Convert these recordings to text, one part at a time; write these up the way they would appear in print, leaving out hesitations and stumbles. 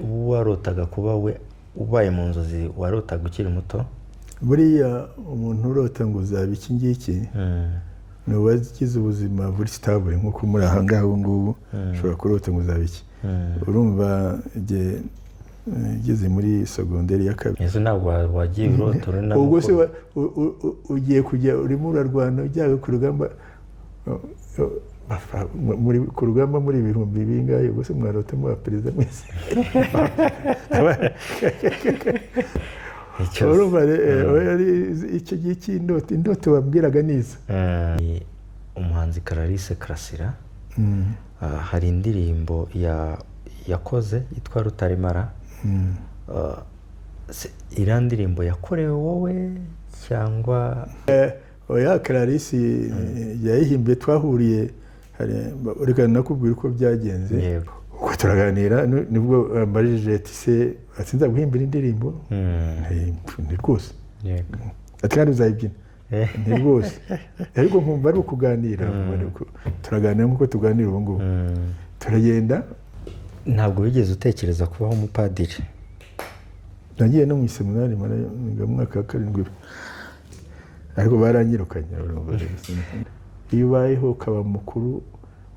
warotaga kuba we ubaye mu nzozi warotaga ukiri muto? Buriya umuntu urota ngo uzaba iki ngiki ni uwagize ubuzima buri stable nk'uko muri aha ngaha ubu ngubu ushobora kurota ngo uzaba iki. Urumva igeze muri segonderi ya kabiri. Ese ntabwo wagiye urota uri nabwo? Ubwo se ugiye kujya urimo urarwana ujyaga ku rugamba muri ku rugamba muri ibihumbi bingahe ubwo se mwarota mu perezida mwese? Urumva icyo gihe cy'indoto wabwiraga niza. Umuhanzi Clarisse Karasira hari indirimbo yakoze yitwa Rutaremara. Iriya ndirimbo yakorewe wowe cyangwa? Oya, Clarisse yayihimbye twahuriye reka nakubwira uko byagenze. Yego. Uko turaganira nibwo ambarije ati se atinza guhimbira indirimbo. Ni rwose. Yego. Ati kandi uzayibyina. Ni rwose. Ariko nkumva ari ukuganira. Turaganira nk'uko tuganira ubu ngubu. Turagenda. Ntabwo wigeze utekereza kubaho umupadiri? Nagiye no mu seminari mu mwaka wa 7 ariko baranyirukanye. Iyo ubayeho ukaba mukuru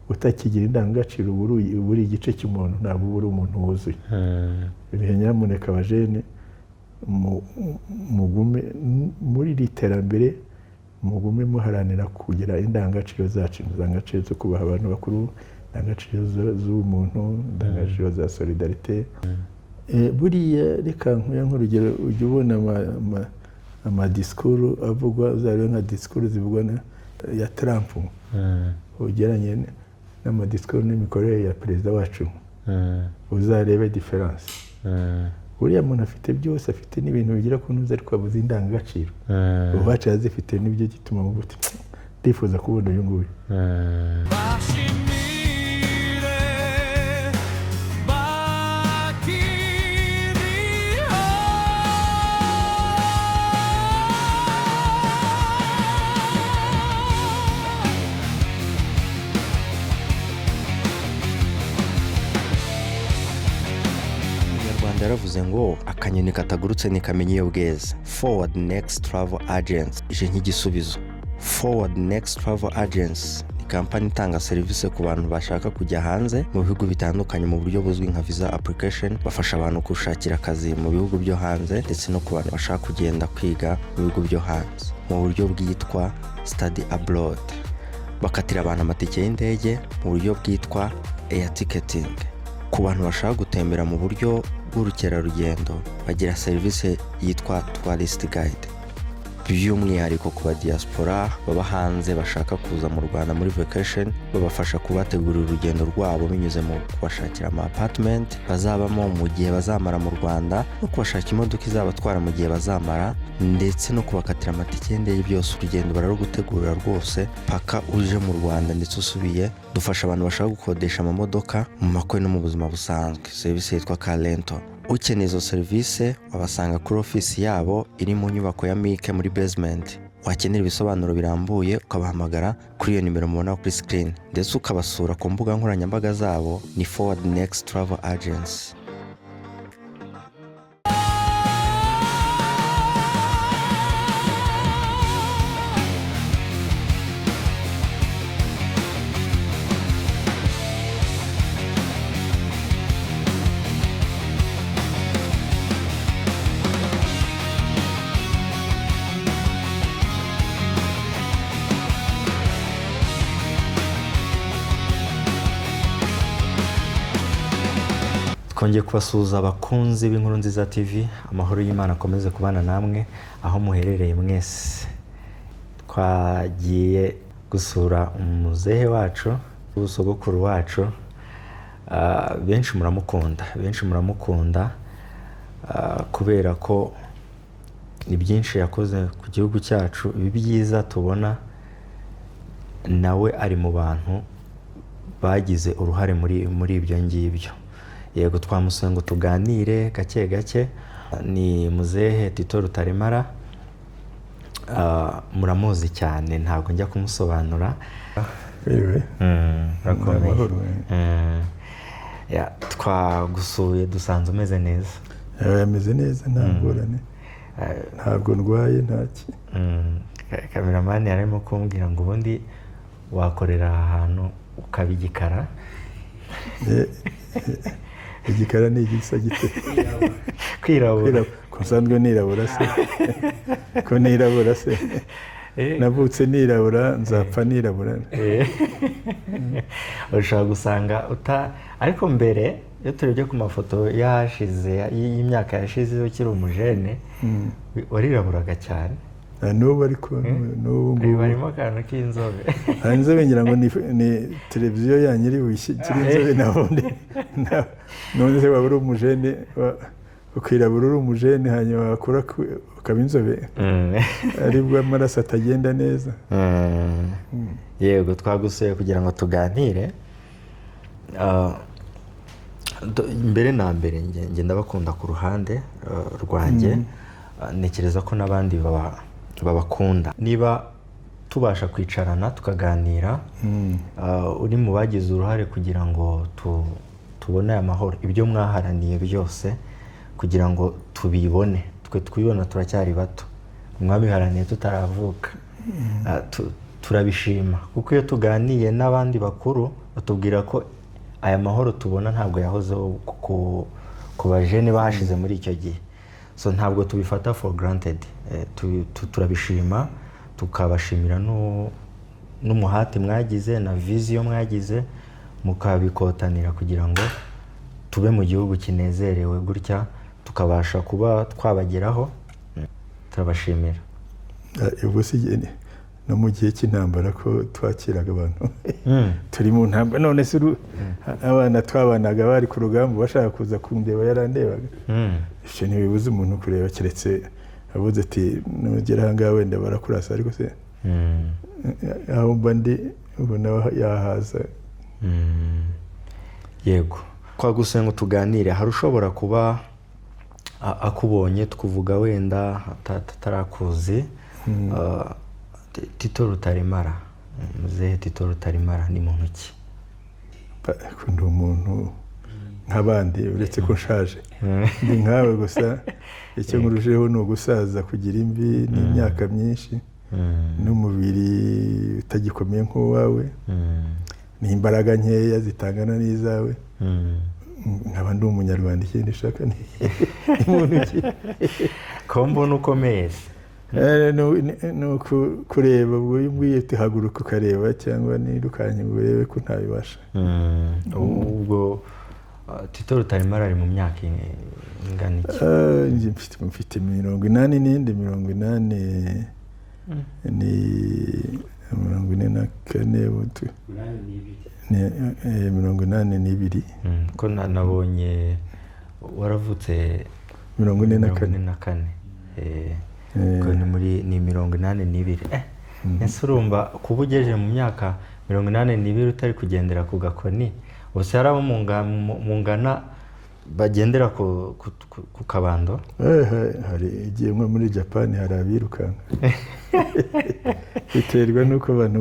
utakigira indangagaciro buri igice cy'umuntu ntabwo uri umuntu wuzuye. Nyamuneka abajene mugume muri literambere, mugume muharanira kugira indangagaciro zacu, indangagaciro zo kubaha abantu bakuru, indangagaciro z'umuntu, indangagaciro za solidarite. Buriya reka nkuya nk'urugero ujya ubona amadisikuru avugwa zariyo nka disikuru zivugwa ya Trump ugeranye n'amadisikuru n'imikorere ya perezida wacu uzarebe diferanse. Buriya muntu afite byose, afite n'ibintu bigira ku ntuza ariko abuze indangagaciro. Uwacu yazifite nibyo gituma muvuga uti ndifuza kubona uyu nguyu. Yaravuze ngo akanyoni katagurutse nikamenya iyo bweze. Forward Next Travel Agency ije nk'igisubizo. Forward Next Travel Agency ni kampani itanga serivisi ku bantu bashaka kujya hanze mu bihugu bitandukanye mu buryo buzwi nka visa application. Bafasha abantu gushakira akazi mu bihugu byo hanze ndetse no ku bantu bashaka kugenda kwiga mu bihugu byo hanze mu buryo bwitwa study abroad. Bakatira abantu amatike y'indege mu buryo bwitwa air ticketing. Ku bantu bashaka gutembera mu buryo bw'urukerarugendo bagira serivisi yitwa tourist guide. By'umwihariko ku ba diaspora baba hanze bashaka kuza mu Rwanda muri vacation, babafasha kubategurira urugendo rwabo binyuze mu kubashakira ama apartment bazabamo mu gihe bazamara mu Rwanda, no kubashaka imodoka izabatwara mu gihe bazamara, ndetse no kubakatira amatike y'indege. Byose urugendo bararugutegurira rwose paka uje mu Rwanda ndetse usubiye. Dufasha abantu bashaka gukodesha amamodoka mu makwe no mu buzima busanzwe, serivisi yitwa car rental. Ukeneye izo serivisi wabasanga kuri ofisi yabo iri mu nyubako ya Mike muri basement. Wakenera ibisobanuro birambuye ukabahamagara kuri iyo nimero mubona kuri screen, ndetse ukabasura ku mbuga nkoranyambaga zabo ni Forward Next Travel Agency. Twongeye kubasuhuza abakunzi b'Inkuru Nziza TV. Amahoro y'Imana akomeze kubana namwe aho muherereye mwese. Twagiye gusura umuzehe wacu, usogokuru wacu. Benshi muramukunda kubera ko ni byinshi yakoze ku gihugu cyacu. Ibi byiza tubona nawe ari mu bantu bagize uruhare muri ibyo ngibyo. Yego, twamusuye ngo tuganire gake gake. Ni muzehe Tito Rutaremara. Muramuzi cyane, ntabwo njya kumusobanura. twagusuye dusanze umeze neza. Ameze neza nta ngorane, ntabwo ndwaye ntaki. Kameramani yarimo kumbwira ngo ubundi wakorera ahantu ukaba igikara. Igikara ni igisa gite? Kwirabura. Ko nsanzwe nirabura se? Ko nirabura se? Navutse nirabura nzapfa nirabura. Ushobora gusanga ariko mbere iyo turebye ku mafoto yashize y'imyaka yashize ukiri umujene wariraburaga cyane. N'ubu ariko n'ubu ngubu barimo akantu k'inzobe. Inzobe ngira ngo ni televiziyo yanyu iri bushyikire inzobe nabundi. None se waba uri umujene ukirabura uri umujene hanyuma wakura ukaba inzobe aribwo amaraso atagenda neza. Yego twagusuye kugira ngo tuganire. Mbere na mbere njye ndabakunda ku ruhande rwanjye, ntekereza ko n'abandi babakunda. Niba tubasha kwicarana tukaganira, uri mu bagize uruhare kugira ngo tubone aya mahoro, ibyo mwaharaniye byose kugira ngo tubibone, twibona turacyari bato, mwabiharaniye tutaravuka. Turabishima kuko iyo tuganiye n'abandi bakuru batubwira ko aya mahoro tubona ntabwo yahozeho ku bajene bahashize muri icyo gihe. So ntabwo tubifata for granted. Turabishima, tukabashimira n'umuhati mwagize na vision mwagize mukabikotanira kugira ngo tube mu gihugu kinezerewe gutya, tukabasha kuba twabageraho. Turabashimira. Ubwo sigene no mu gihe cy'intambara ko twakiraga abantu turi mu ntambara, none se abana twabanaga bari ku rugamba bashaka kuza kundeba yarandebaga. Icyo ntibibuze umuntu kureba, keretse avuze ati nugera aha ngaha wenda barakurasa, ariko se aho mba ndi ubona yahaza. Yego twagusuye ngo tuganire. Hari ushobora kuba akubonye tukuvuga wenda atarakuzi. Tito Rutaremara, muzehe Tito Rutaremara ni muntu ki? Ndi umuntu nk'abandi uretse ko nshaje. Ndi nkawe gusa icyo nkurujeho ni ugusaza, kugira imvi n'imyaka myinshi, n'umubiri utagikomeye nk'uwawe, n'imbaraga nkeya zitangana n'izawe. Nkaba ndi umunyarwanda, ikindi shaka ni muntu ki? Ko mbona ukomeye. No kureba ubwiye tuhaguruka ukareba, cyangwa nirukanye ngo urebe ko ntabibasha. Ubwo Tito Rutaremara ari mu myaka ingana iki? Mfite 80 n'indi 84 82 ko nabonye waravutse 44. Ko ni 82. Ese urumva kuba ugejeje mu myaka 82 utari kugendera ku gakoni, ubuse hari abo mu ngana bagendera ku kabando? Hari igihe nko muri Japan hari abirukanka. Biterwa nuko abantu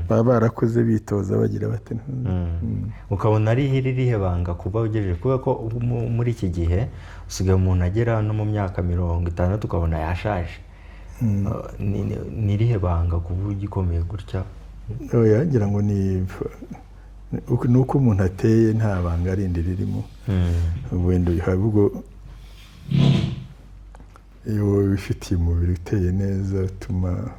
baba barakoze bitoza bagira bate. Ukabona ari irihe banga kuba ugejeje, kuko ko muri iki gihe usigaye umuntu agera no mu myaka 50 tukabona yashaje. Ni irihe banga kuba ugikomeye gutya? Ngira ngo ni uko umuntu ateye, nta banga rindi ririmo. Wenda ubwo iyo bifitiye umubiri uteye neza utuma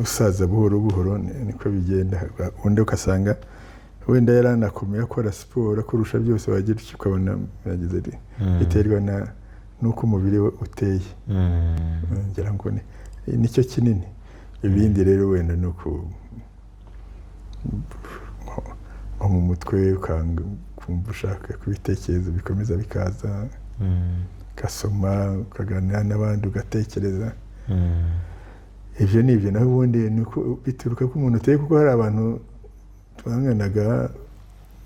usaza buhoro buhoro, niko bigenda. Undi ukasanga wenda yaranakomeye akora siporo kurusha byose, wagira icyo ukabona yagize ati biterwa nuko umubiri we uteye. Ngira ngo nicyo kinini. Ibindi rero wenda nuko nko mu mutwe kumva ushaka kubitekereza bikomeza bikaza, ugasoma ukaganira n'abandi ugatekereza. Ibyo ni ibyo. Naho ubundi nuko bituruka ko umuntu uteye, kuko hari abantu twanganaga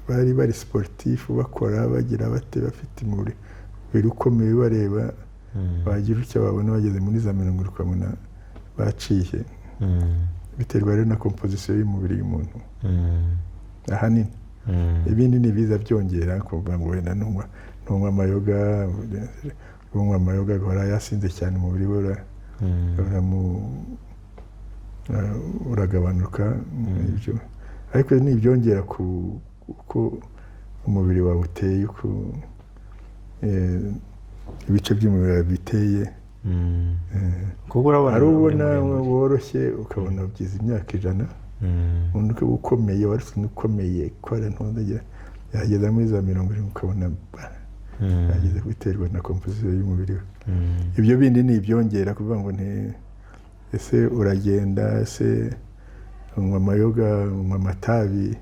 bari sportif, bakora bagira bate, bafite umubiri ukomeye, bareba bagira icyo babona bageze muri za 40 ukabona baciye. Biterwa rero na composition y'umubiri y'umuntu ahanini. ibindi ni biza byongera kumva ngo wenda nunywa amayoga, unywa amayoga agahora yasinze cyane umubiri we uragabanuka ibyo, ariko ni ibyongera uko umubiri wawe uteye, uko ibice by'umubiri biteye. hari ubona woroshye ukabona ugize imyaka 100, undi ukomeye wari ukomeye kwara ntondagira yageza muri za 70 ukabona yageze kwiterwa na composition y'umubiri we. Ibyo bindi ni ibyongera kuvuga ngo ese uragenda, ese unywa amayoga, unywa amatabi,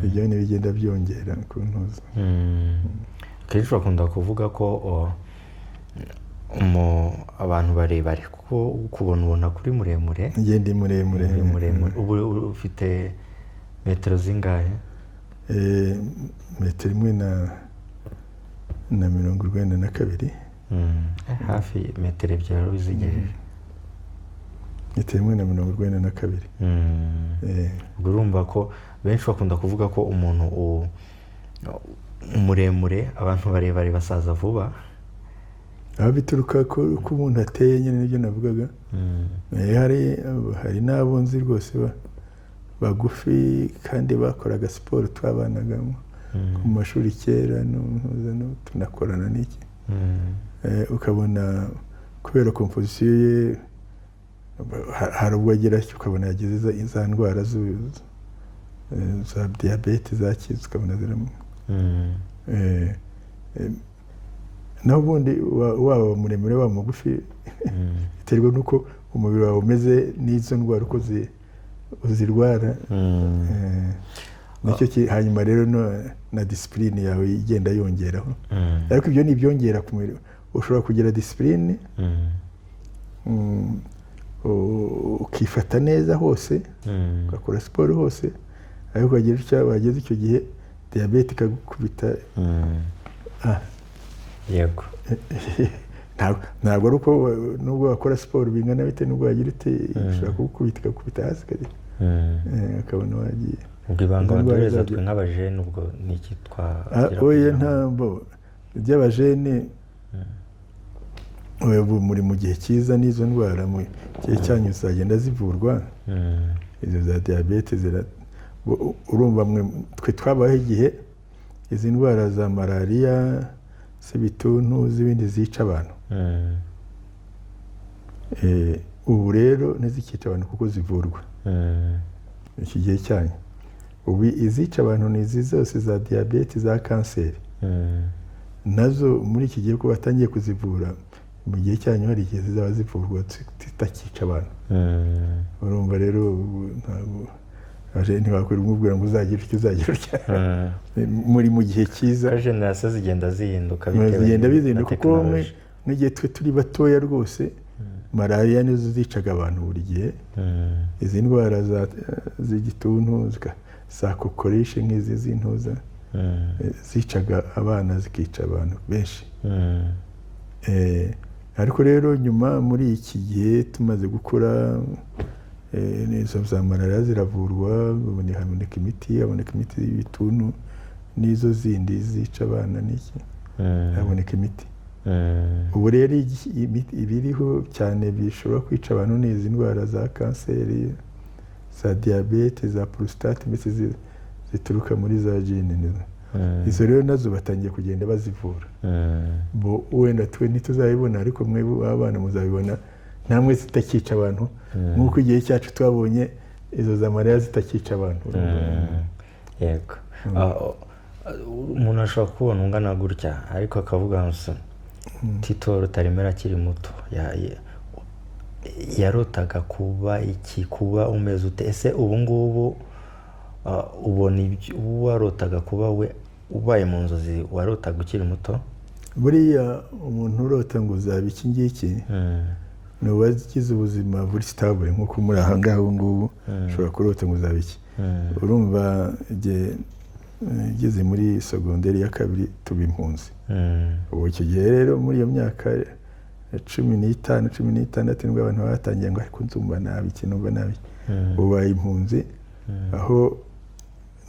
ibyo ni bigenda byongera ku ntuza. Kenshi bakunda kuvuga ko abantu barebare kuko ubona kuri muremure. Njye ndi muremure. Ubu ufite metero zingahe? Metero 192. Hafi metero 2 bizigejeje. Metero 192. Ubwo urumva ko benshi bakunda kuvuga ko umuntu muremure, abantu barebare basaza vuba. Aho bituruka ko umuntu ateye nyine nibyo navugaga. Hari n'abo nzi rwose bagufi kandi bakoraga siporo twabanagamo mu mashuri kera, tunakorana n'iki. Ukabona kubera composition ye hari ubwo agira ukabona yagize za ndwara za diabete zakize, ukabona ziramo. Naho ubundi waba muremure waba mugufi biterwa nuko umubiri wawe umeze n'izo ndwara uko uzirwara. Nicyo hanyuma rero na discipline yawe igenda yongeraho. Ariko ibyo ni ibyongera ku mubiri. Ushobora kugira discipline ukifata neza hose, ugakora siporo hose, ariko wageze icyo gihe diabete ikagukubita. Yego. Ntabwo ari uko nubwo wakora siporo bingana bite, nubwo wagira ushobora kugukubita hasi ukabona wagiye. Ubwo ibanga badureza twe nk'abajene ubwo ni iki twagira? Oya, ntabwo by'abajene ubu muri mu gihe cyiza n'izo ndwara mu gihe cyanyu zagenda zivurwa. Izo za diabete urumva twe twabaho igihe izi ndwara za malaria, ibituntu z'ibindi zica abantu. Ubu rero ntizikica abantu kuko zivurwa. Iki gihe cyanyu ubu izica abantu ni izi zose za diabete, za kanseri, nazo muri iki gihe ko batangiye kuzivura. Mu gihe cyanyu hari igihe zizaba zivurwa zitakica abantu. Urumva rero ntabwo ntiwakwira umubwira ngo uzagira icyo uzagira muri mu gihe cyiza. Generasiyo zigenda zihinduka kuko n'igihe twe turi batoya rwose malaria nizo zicaga abantu buri gihe. Izi ndwara z'igituntu za kokoreshe nk'izi z'intuza zicaga abana, zikica abantu benshi. Ariko rero nyuma muri iki gihe tumaze gukura, n'izo za malaria ziravurwa, haboneka imiti y'ibituntu n'izo zindi zica abana n'iki, haboneka imiti. Ubu rero ibiriho cyane bishobora kwica abantu ni izi ndwara za kanseri, za diabete, za prostate, mbese zituruka muri za gene. Izo rero nazo batangiye kugenda bazivura. Wenda twe ntituzabibona, ariko mwe abana muzabibona namwe zitakica abantu nk'uko igihe cyacu twabonye izo za malaria zitakica abantu. Yego. Umuntu ashobora kubona ungana gutya ariko akavuga ngo Tito Rutaremara akiri muto yarotaga kuba iki, kuba umeze ute? Ese ubu ngubu ubona ibyo warotaga kuba we ubaye mu nzozi warotaga ukiri muto? Buriya umuntu urota ngo uzaba iki ngiki ni uwagize ubuzima buri stable nk'uko muri aha ngaha ubu ngubu ushobora kurota ngo uzaba iki. Urumva igeze muri segonderi ya 2 tuba impunzi. Ubu icyo gihe rero muri iyo myaka 15, 16 nibwo abantu batangiye ngo ariko nzumva nabi, numva nabi. Ubaye impunzi aho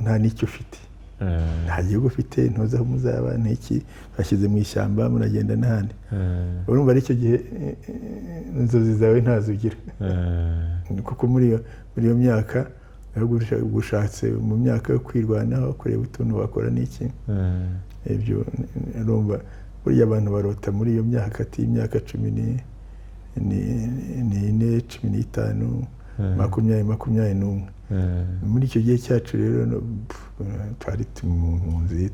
nta n'icyo ufite. nta gihugu ufite ntuzi aho muzaba n'iki bashyize mu ishyamba muragenda n'ahandi urumva ari icyo gihe inzozi zawe ntazo ugira kuko muri iyo myaka gushatse mu myaka yo kwirwanaho kureba utuntu wakora n'iki ibyo urumva buriya abantu barota muri iyo myaka hagati y'imyaka 14 15 20 muri icyo gihe cyacu rero twari mu mpunzi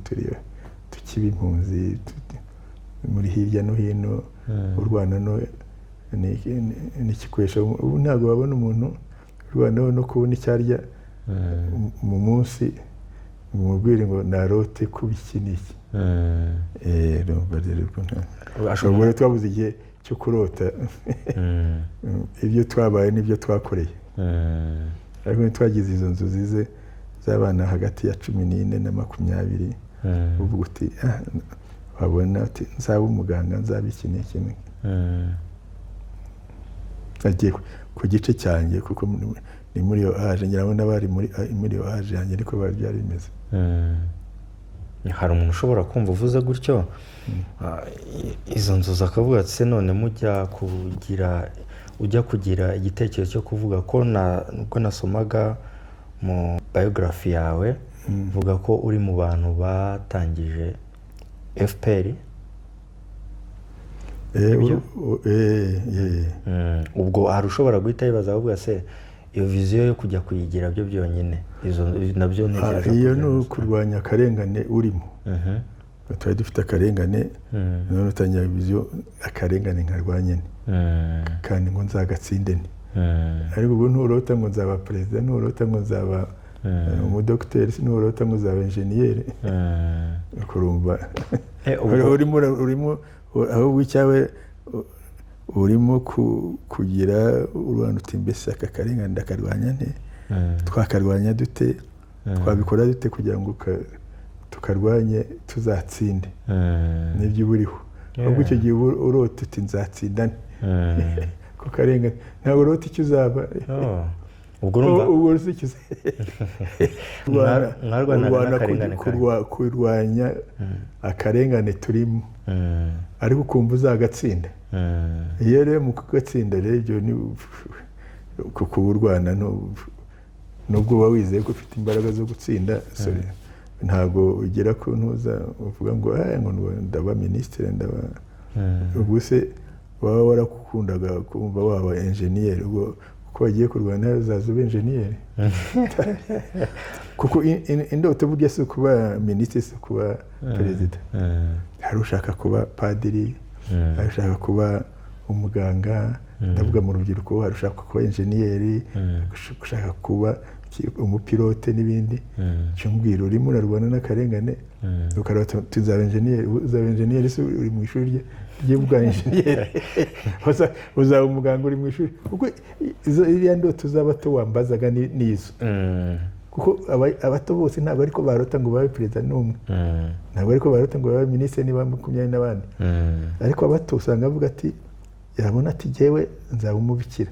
tukiba impunzi muri hirya no hino u Rwanda n'ikikwesha ubu ntabwo babona umuntu u Rwanda no kubona icyarya mu munsi mubwire ngo narote kuba iki n'iki ashobora twabuze igihe cyo kurota ibyo twabaye n'ibyo twakoreye ariko twagize izo nzozi ze z'abana hagati ya 14 na 20 uvuga uti wabona ati nzaba umuganga nzaba iki n'iki agiye ku gice cyanjye kuko ni muri yo age ngira n'abari muri yo age yanjye ariko bari byari bimeze hari umuntu ushobora kumva uvuze gutyo izo nzozi akavuga ati se none ujya kugira igitekerezo cyo kuvuga ko nuko nasomaga mu biography yawe vuga ko uri mu bantu batangije FPR ubwo hari ushobora guhita yibaza avuga se iyo viziyo yo kujya kuyigira byo byonyine izo nabyo ntekereza iyo no kurwanya akarengane urimo twari dufite akarengane none utangira viziyo akarengane nkarwanye kandi ngo nzagatsinde ariko ubu nturota ngo nzaba president nturota ngo nzaba umudokiteri nturota ngo nzaba engineer kurumva urimo ahubwo icyawe urimo kugira urwanda uti mbese aka karengane ndakarwanya nte twakarwanya dute twabikora dute kugira ngo tukarwanye tuzatsinde nibyo buriho ahubwo icyo gihe urota uti nzatsinda nte ko karengane ntabwo urota icyo uzaba ubwo urumva ubwo uzi icyo kurwanya akarengane turimo ariko ukumva uzagatsinda iyo rero mu kugatsinda rero ibyo ni kuko urwana nubwo uba wizeye ko ufite imbaraga zo gutsinda ntabwo ugera ku ntuza uvuga ngo ndaba minisitiri ndaba ubwo se waba warakundaga kumva waba engineer ubwo ko wagiye kurwana uzaza ube engineer kuko indoto burya si kuba minisitiri si kuba perezida hari ushaka kuba padiri hari ushaka kuba umuganga ndavuga mu rubyiruko hari ushaka kuba engineer ushaka kuba umupilote n'ibindi cyumbwira urimo urarwana n'akarengane ukarota tuzaba engineer se uri mu ishuri ry'ubwa engineer uzaba umuganga uri mu ishuri kuko iriya ndoto z'abato wambazaga nizo kuko abato bose ntabwo ariko barota ngo babe perezida n'umwe ntabwo ariko barota ngo babe minisitiri niba 20 n'abandi ariko abato usanga avuga ati yabona ati jewe nzaba umubikira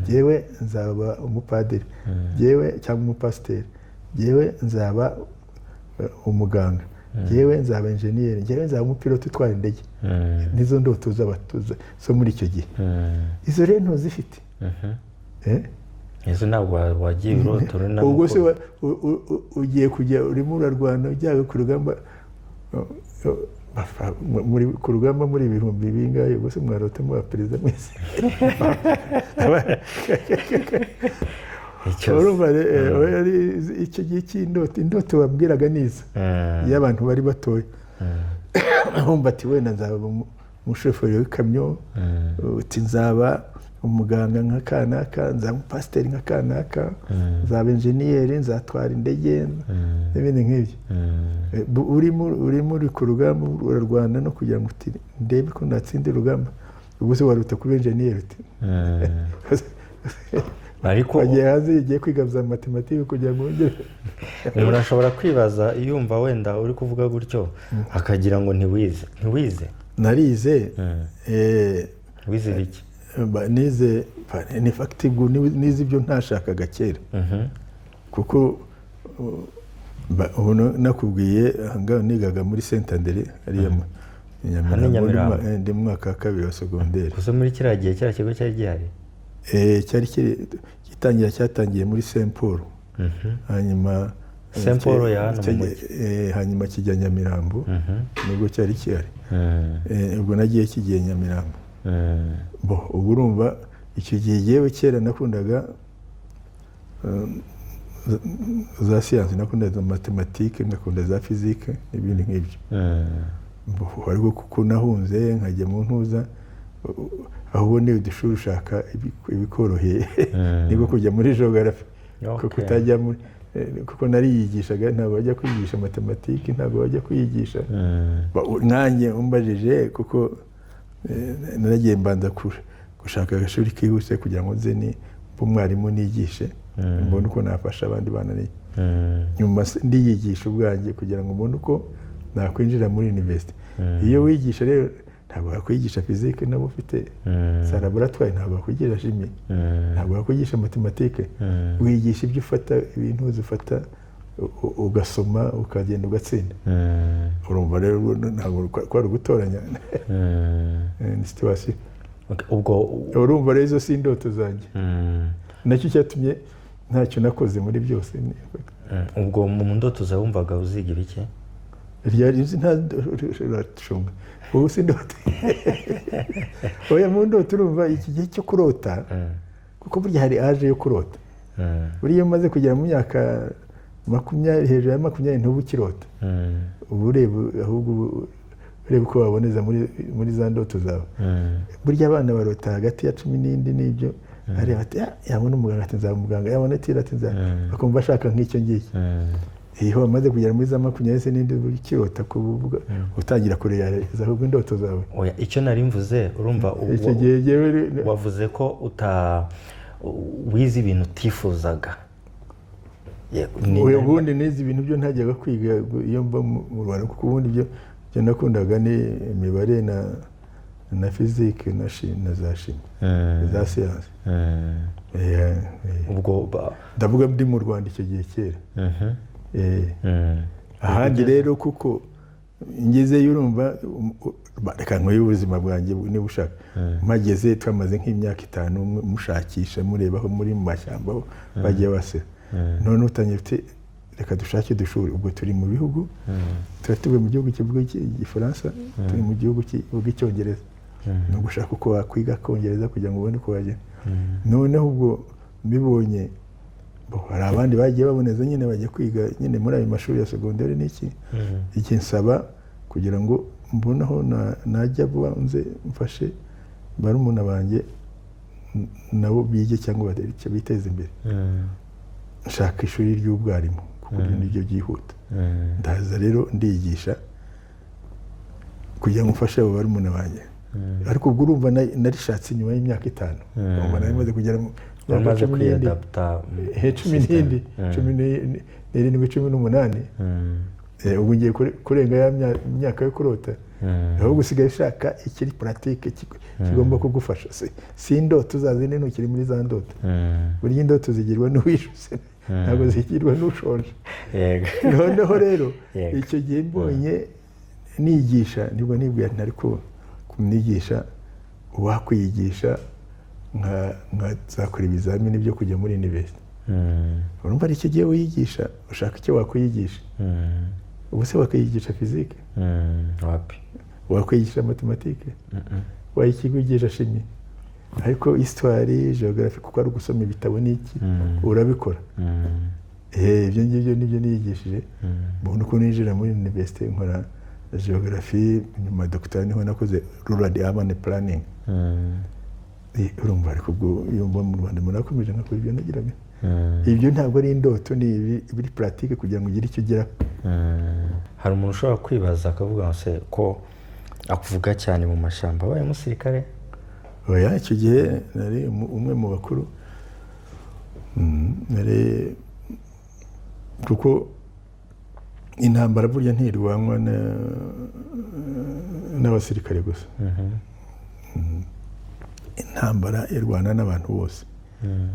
jewe nzaba umupadiri jewe cyangwa umupasiteri jewe nzaba umuganga jewe nzaba engineer jewe nzaba umupilote utwara indege nizo ndoto z'abatuza so muri icyo gihe izo rero ntuzifite izo ntabwo wagiye urotora na ubwo se ugiye kujya urimo urarwana ujyaga ku rugamba ku rugamba muri ibihumbi bingahe ubwo se mwarota mu perezida mwese icyo gihe cy'indoto wabwiraga niza iyo abantu bari batoye wumva ati wenda nzaba umushoferi w'ikamyo uti nzaba umuganga nka kanaka nzaba umupasiteri nka kanaka nzaba engineer nzatwara indege n'ibindi nk'ibyo urimo uri ku rugamba urarwana no kugira ngo uti ndebe ko natsinde urugamba ubwo se waruta kuba engineer uti ariko wagiye hanze igiye kwiga za matematike kugira ngo wongere umuntu ashobora kwibaza yumva wenda uri kuvuga gutyo akagira ngo ntiwize narize wize biki nize ni factive nize ibyo ntashakaga kera kuko ubu nakubwiye ahangaha nigaga muri Saint Andre ariya Nyamirambo ndi mu mwaka wa 2 wa secondaire. Gusa muri kiriya gihe kiriya kigo cyari gihari? Cyari cyatangiye muri Saint Paul. Hanyuma Saint Paul ya hano mu mujyi. Hanyuma kijya Nyamirambo nubwo cyari kihari. Ubwo nagiye kigiye Nyamirambo. Ubu urumva icyo gihe yewe kera nakundaga za siyansi, nakunda za matematike, nakunda za fizike n'ibindi nk'ibyo. Ariko kuko nahunze nkajya mu ntuza aho uboneye udushuri ushaka ibikoroheye niko kujya muri geography kuko utajya muri kuko nariyigishaga, ntabwo bajya kwigisha matematike, ntabwo bajya kwigisha nanjye umbajije kuko naragiye mbanza gushaka agashuri kihuse kugira ngo nze ni umwarimu nigishe mbone uko nafasha abandi bana nyuma ndiyigisha ubwanjye kugira ngo mbone uko nakwinjira muri university. Iyo wigisha rero ntabwo wakwigisha physique nabo ufite sa laboratoire, ntabwo wakwigisha chimie, ntabwo wakwigisha matematike, wigisha ibyo ufata, ibintu uzifata ugasoma ukagenda ugatsinda. Urumva rero ntabwo kwari gutoranya ni situation. Ubwo urumva rero izo si indoto zanjye, nacyo cyatumye ntacyo nakoze muri byose. Ubwo mu ndoto zawe wumvaga uzigira iki? Ryari ntashonga ubu si ndoto. Oya, mu ndoto urumva iki gihe cyo kurota, kuko burya hari age yo kurota. Buriya umaze kugera mu myaka 20, hejuru ya 20 ntubu kirota. Ubu ureba ahubwo ureba uko waboneza muri za ndoto zawe. Burya abana barota hagati ya 10 n'indi n'ibyo, areba ati yabona umuganga ati nzaba umuganga, yabona ati akumva ashaka nk'icyo ngicyo. Iyo wamaze kugera muri za 20 n'indi buri kirota kuvuga utangira kureyariza ahubwo indoto zawe. Oya, icyo nari mvuze urumva wavuze ko wize ibintu utifuzaga. Ubundi nize ibintu byo ntajyaga kwiga iyo mba mu Rwanda, kuko ubundi byo nakundaga ni imibare na physique na za chimie za siyansi. Ubwo ndavuga ndi mu Rwanda icyo gihe kera. Ahandi rero kuko ngeze urumva reka nkoye ubuzima bwanjye niba ushaka, mageze twamaze nk'imyaka 5 mushakisha murebaho muri mu mashyamba bagiye base, none utanyifite reka dushake dushuri. Ubwo turi mu bihugu, tuba mu gihugu kivuga igifaransa, turi mu gihugu kivuga icyongereza, no gushaka uko wakwiga kongereza kugira ngo ubone uko wajya. Noneho ubwo mbibonye hari abandi bagiye baboneza nyine bajya kwiga nyine muri ayo mashuri ya secondaire n'iki iki nsaba kugira ngo mbonaho najya vuba nze mfashe barumuna banjye nabo bige cyangwa biteze imbere. Nshaka ishuri ry'ubwarimu kuko nibyo byihuta. Ndaza rero ndigisha kugira ngo mfashe abo barumuna banjye. Ariko ubwo urumva narishatse nyuma y'imyaka 5. Urumva nari maze kugera mu maze kwiyadapta 17-18. Ubu ngiye kurenga ya myaka yo kurota. Aho gusigaye shaka ikiri pratique kigomba kugufasha. Si indoto uzazine ntukiri muri za ndoto. Buri indoto zigirwa n'uwishuse, ntabwo zigirwa n'ushonje. Noneho rero icyo gihe mbonye nigisha, nibwo nibwiye ntari ko kumwigisha wakwigisha nkazakora ibizamini byo kujya muri university. Urumva ari icyo gihe wiyigisha ushaka icyo wakwiyigisha. Ubu se wakwiyigisha physique? Wapi? Wakwiyigisha matematike? Wakwiyigisha chimie? Ariko histoire, geography kuko ari gusoma ibitabo n'iki urabikora. Ibyo ngibyo nibyo niyigishije. Mbona uko ninjira muri university nkora geography, nyuma doctor niho nakoze rural urban planning. Urumva ariko ubwo iyo mba mu Rwanda munakomeje nkakora ibyo nagiraga. Ibyo ntabwo ari indoto, ni biri pratique kugira ngo ugire icyo ugera. Hari umuntu ushobora kwibaza akavuga ngo se ko akuvuga cyane mu mashamba, wabaye umusirikare? Oya, icyo gihe nari umwe mu bakuru. Nari kuko intambara burya ntirwanwa n'abasirikare gusa. Intambara irwana n'abantu bose,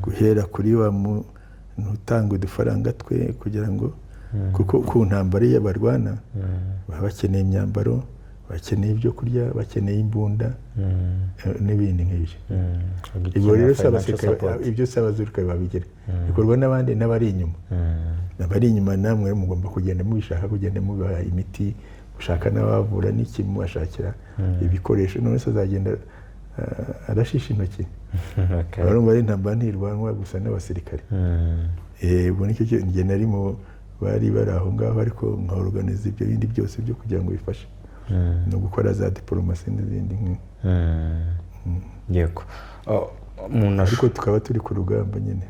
guhera kuri wa utanga udufaranga twe kugira ngo kuko ku ntambara iyo barwana baba bakeneye imyambaro, bakeneye ibyo kurya, bakeneye imbunda n'ibindi nk'ibyo. Ibyo rero ibyo si abazirikare babigira, bikorwa n'abandi n'abari inyuma. N'abari inyuma namwe mugomba kugenda mubishaka, kugenda mubaha imiti, gushaka n'abavura n'iki, mubashakira ibikoresho, none se azagenda arashisha intoki. Barumva ari intambara ntirwanwa gusa n'abasirikare. Ubu nicyo njye nari mu bari aho ngaho, ariko nkaorganiza ibyo bindi byose byo kugira ngo bifashe no gukora za diplomasi n'izindi yego. Ariko tukaba turi ku rugamba nyine,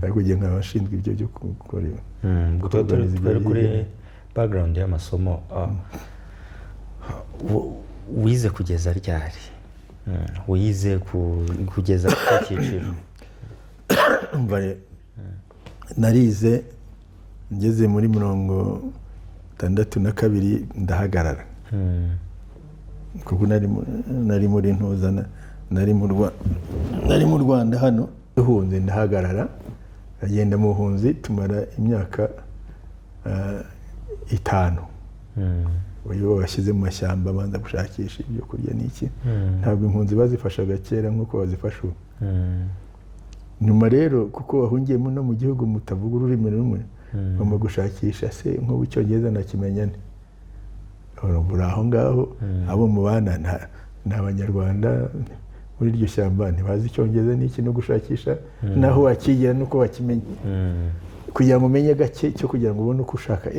ariko ugiye nk'abashinzwe ibyo byo gukora turi kuri background y'amasomo. Wize kugeza ryari? Wize kugeza ku cyiciro? Narize ngeze muri 62 ndahagarara, kuko nari muri ntuzana, nari mu Rwanda hano duhunze, ndahagarara agenda mu buhunzi tumara imyaka 5. Uyu bashyize mu mashyamba banza gushakisha ibyo kurya n'iki, ntabwo impunzi bazifashaga kera nk'uko bazifasha ubu. Nyuma rero kuko wahungiyemo no mu gihugu mutavuga ururimi rumwe, ngomba gushakisha se nk'ubu Icyongereza nakimenyane. Urumva aho ngaho abo mu bana n'Abanyarwanda muri iryo shyamba ntibazi Icyongereza n'iki, no gushakisha naho wakigira nuko wakimenya, kugira ngo umenye gake cyo kugira ngo ubone uko ushaka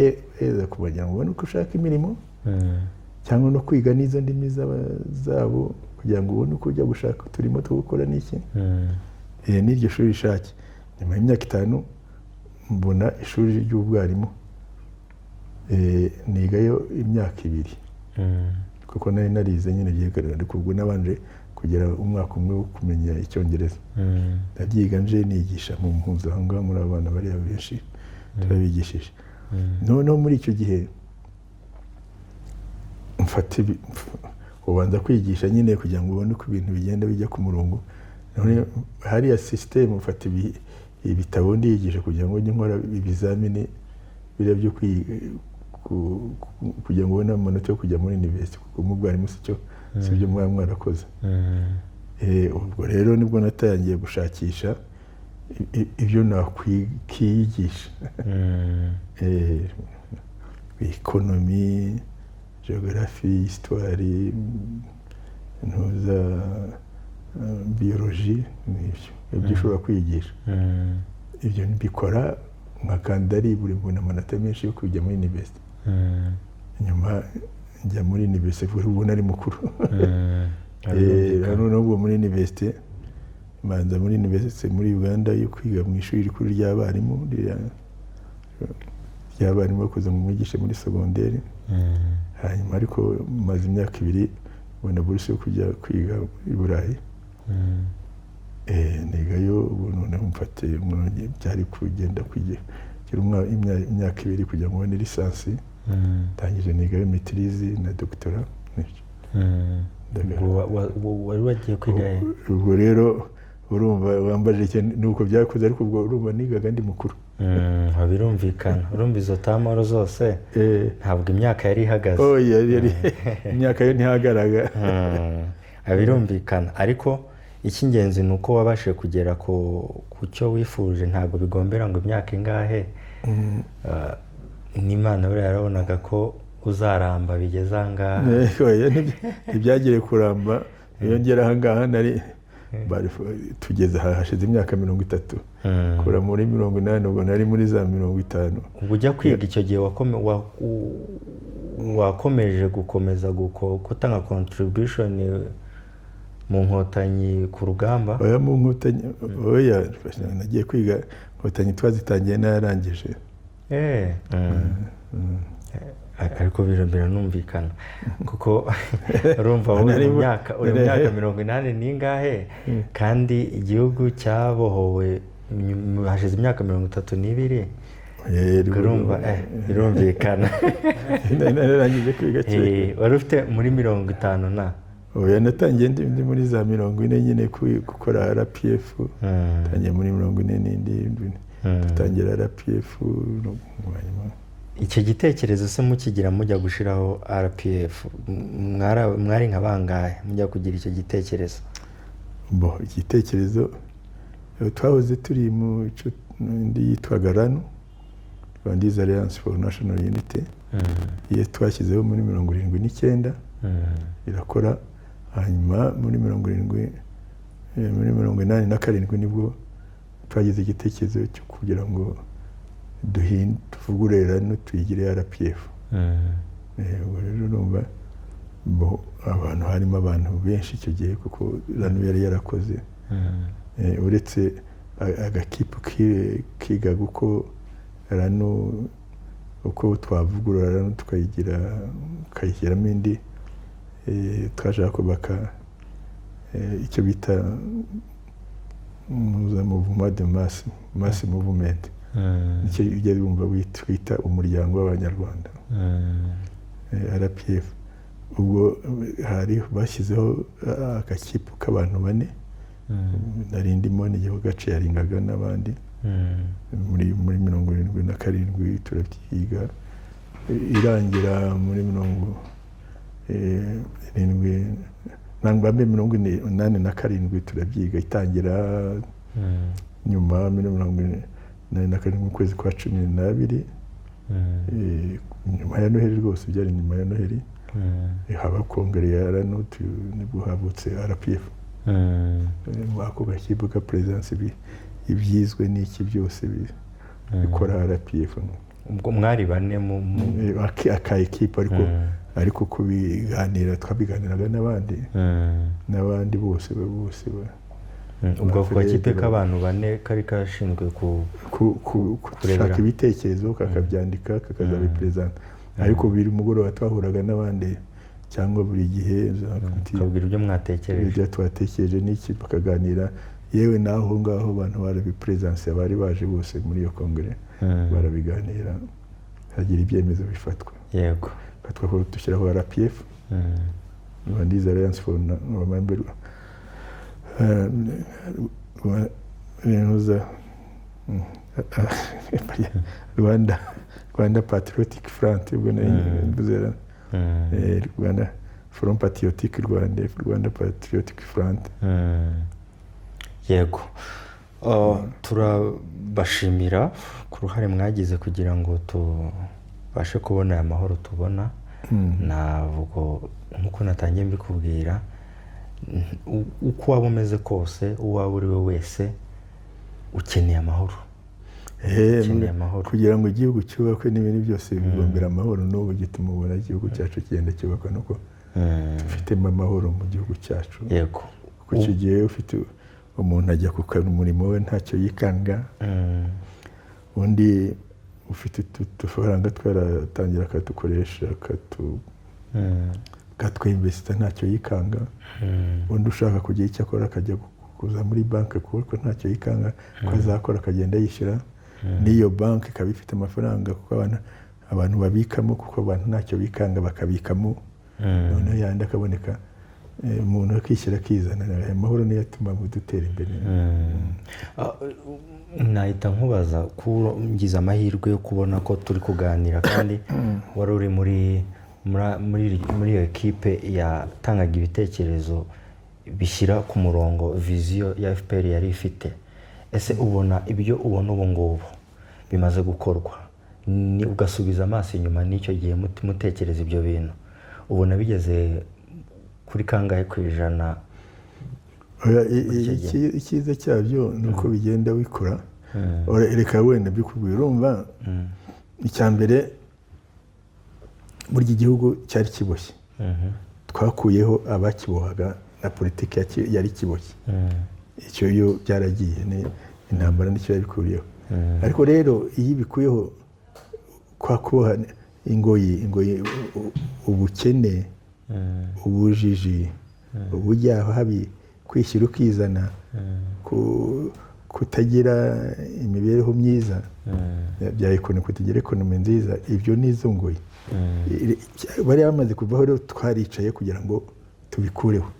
kugira ngo ubone uko ushaka imirimo, cyangwa no kwiga n'izo ndimi zabo kugira ngo ubone uko ujya gushaka uturimo two gukora n'iki. N'iryo shuri rishake nyuma y'imyaka 5 mbona ishuri ry'ubwarimu, nigayo imyaka 2, kuko nari narize nyine byegarura, ariko ubwo nabanje kugira umwaka umwe wo kumenya Icyongereza. Ndabyiga nje nigisha mu mpuzamahanga muri abana bari benshi turabigishije. Noneho muri icyo gihe ubanza kwigisha nyine kugira ngo ubone uko ibintu bigenda bijya ku murongo. None hariya system ufata ibitabo ndigisha kugira ngo njye nkora ibizamini bire byo kugira ngo ubone amanota yo kujya muri university, kuko mu bwarimu si byo mwarakoze. Ubwo rero nibwo natangiye gushakisha ibyo nakwigisha, economy, geography, histoire, biologie, ibyo ushobora kwigisha. Ibyo mbikora nkakandari buri mbona amanota menshi yo kujya muri university. Nyuma njya muri university ubu nari mukuru. Hano nubwo muri university manza muri university muri Uganda yo kwiga mu ishuri rikuru ry'abarimu bakoze mu mwigishe muri secondaire. Hanyuma ariko maze imyaka 2 ubona buruse yo kujya kwiga i Burayi. Nigayo ubu none mfate byari kugenda kwiga imyaka 2 kugira ngo mbone lisansi. Tangije nigayo maîtrise na doctorat. Wari wagiye kwiga? Ubwo rero urumva wambaje nuko byakoze, ariko ubwo urumva nigaga ndi mukuru. Birumvikana. Urumva izo tamaro zose ntabwo imyaka yari ihagaze. Yari imyaka yo ntihagaraga. Birumvikana, ariko icy'ingenzi ni uko wabashije kugera ku cyo wifuje. Ntabwo bigombera ngo imyaka ingahe. N'Imana buriya yarabonaga ko uzaramba bigeze ahangaha. Ntibyagire kuramba, iyo ngera ahangaha nari tugeze hashize imyaka 30, kura muri 80, ubwo nari muri za 50. Ubwo ujya kwiga icyo gihe wakomeje gukomeza gutanga contribution mu Nkotanyi ku rugamba? Mu Nkotanyi nagiye kwiga Nkotanyi twazitangiye narangije. Ariko biranumvikana kuko urumva uri mu myaka 80 n'ingahe, kandi igihugu cyabohowe hashize imyaka 32. Urumva birumvikana. Narangije kwiga cyane. Wari ufite muri 50 na? Natangiye ndi muri za 40 nyine gukora RPF. Tangiye muri 40 n'indi dutangira RPF hanyuma icyo gitekerezo se mukigira mujya gushiraho RPF mwari nka bangahe mujya kugira icyo gitekerezo? Igitekerezo twahoze turi mu indi yitwaga RANU, Rwanda's Alliance for National Unity, iyo twashyizeho muri 79 irakora, hanyuma muri 87 nibwo twagize igitekerezo cyo kugira ngo tuvugure RANU tuyigire RPF. Rero numva abantu harimo abantu benshi icyo gihe kuko RANU yari yarakoze, uretse agakipu kiga uko RANU uko twavugurura RANU tukayishyiramo indi, twashaka kubaka icyo bita movement de masse movement, nicyo ujya bumva twita umuryango w'abanyarwanda RPF. Ubwo hari bashyizeho agakipu k'abantu 4, narindimo n'igihugu gace yaringaga n'abandi, muri 77 turabyiga, irangira muri 87 turabyiga, itangira nyuma muri 87 mu kwezi kwa 12, nyuma ya Noheli rwose, byari nyuma ya Noheli, haba kongere ya RANU, nibwo havutse RPF. Ako gakipu ka presence ibyizwe n'iki byose bikora RPF. Ubwo mwari 4 aka ekipa, ariko twabiganiraga n'abandi bose. Ubwo ku gakipe k'abantu 4 kari kashinzwe gushaka ibitekerezo, kakabyandika, kakazabipresenta, ariko biri mugoroba twahuraga n'abandi cyangwa buri gihe kabwira ibyo mwatekereje, ibyo twatekereje n'iki, bakaganira, yewe naho ngaho abantu barabipresence bari baje bose muri iyo kongere, barabiganira, hagira ibyemezo bifatwa. Yego, twakora dushyiraho RPF, Rwanda's Alliance for Rwanda Patriotic Front, ubwo nayo Rwanda Front Patriotic Rwanda Patriotic Front. Yego, turabashimira ku ruhare mwagize kugira ngo tubashe kubona aya mahoro tubona. Navuga nkuko natangiye mbikubwira, uko waba umeze kose, uwaba uri we wese, ukeneye amahoro. Kugira ngo igihugu cyubakwe n'ibintu byose bigombera amahoro, n'ubu gituma ubona igihugu cyacu kigenda cyubakwa nuko dufitemo amahoro mu gihugu cyacu. Yego, kuko icyo gihe ufite umuntu ajya gukora umurimo we ntacyo yikanga, undi ufite udufaranga twaratangira akadukoresha, katwinvesita ntacyo yikanga, undi ushaka kugira icyo akora akajya kuza muri banki kuko ntacyo yikanga ko azakora, akagenda yishyura n'iyo banki ikaba ifite amafaranga, kuko abantu babikamo, kuko abantu ntacyo bikanga bakabikamo, noneho yandi akaboneka, umuntu akishyira akizana. Amahoro niyo atuma dutera imbere. Nahita nkubaza ko ngize amahirwe yo kubona ko turi kuganira, kandi wari uri muri iyo ekipe yatangaga ibitekerezo bishyira ku murongo viziyo ya FPR yari ifite. Ese ubona ibyo ubona ubu ngubu bimaze gukorwa, ni ugasubiza amaso inyuma n'icyo gihe mutekereza ibyo bintu, ubona bigeze kuri kangahe ku ijana? Icyiza cyabyo ni uko bigenda bikora. Reka wenda bikubwira, urumva icya mbere burya igihugu cyari kiboshye, twakuyeho abakibohaga na politiki yari kiboshye, icyo yo byaragiye, intambara nicyo yabikuriyeho. Ariko rero iyo ibikuyeho kwa kuboha ingoyi, ubukene, ubujiji, ubujyaho habi, kwishyira ukizana, kutagira imibereho myiza, bya ekonomi, kutagira ekonomi nziza, ibyo ni izo ngoyi. Bari bamaze kuvaho rero twaricaye kugira ngo tubikureho.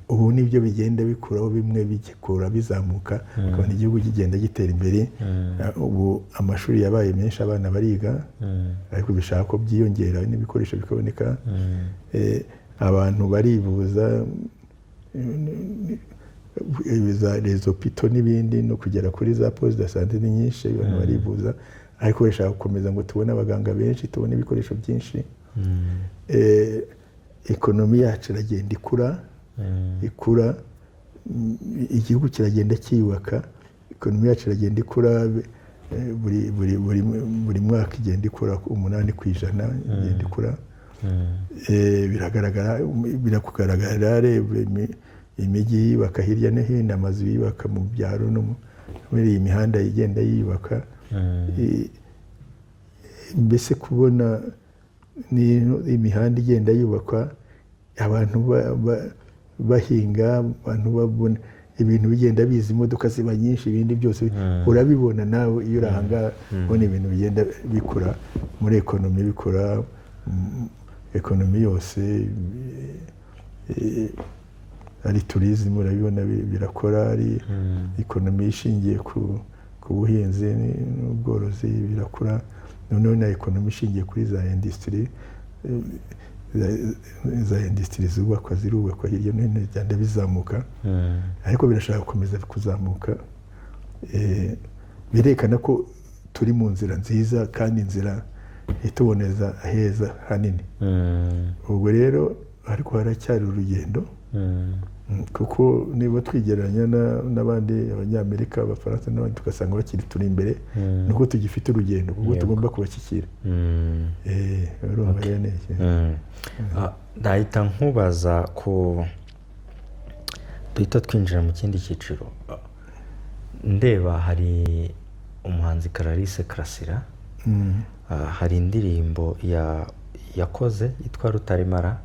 Ubu nibyo bigenda bikuraho bimwe bigikura bizamuka ukabona igihugu kigenda gitera imbere. Ubu amashuri yabaye menshi abana bariga ariko bishaka ko byiyongera n'ibikoresho bikaboneka. Abantu barivuza za rezo pito n'ibindi no kugera kuri za poste de santé ni nyinshi abantu barivuza ariko bashaka gukomeza ngo tubone abaganga benshi tubone ibikoresho byinshi. Ekonomi yacu iragenda ikura igihugu kiragenda cyiyubaka. Ekonomi yacu iragenda ikura buri mwaka igenda ikura 8% igenda ikura. Birakugaragara imijyi yibaka hirya no hino, amazu yibaka mu byaro no muri iyi mihanda igenda yibaka. Mbese kubona ni imihanda igenda yubakwa, abantu bahinga, abantu babona ibintu bigenda biza, imodoka ziba nyinshi, ibindi byose urabibona nawe iyo urahanga ubona ibintu bigenda bikura muri ekonomi, bikura ekonomi yose. Ari tourism urabibona birakora, ari ekonomi ishingiye ku buhinzi n'ubworozi birakura, noneho na ekonomi ishingiye kuri za industry, za industry zirubakwa hirya no hino zigenda bizamuka. Ariko birashaka gukomeza kuzamuka. Birekana ko turi mu nzira nziza kandi inzira ituboneza heza hanini. Ubwo rero ariko haracyari urugendo, kuko niba twigereranya n'abandi abanyamerika, abafaransa n'abandi tugasanga turi imbere, nuko tugifite urugendo kuko tugomba kubashyikira. Urumva rero neza. Ndahita nkubaza ko duhita twinjira mu kindi cyiciro. Ndeba hari umuhanzi Clarisse Karasira, hari indirimbo yakoze yitwa Rutaremara.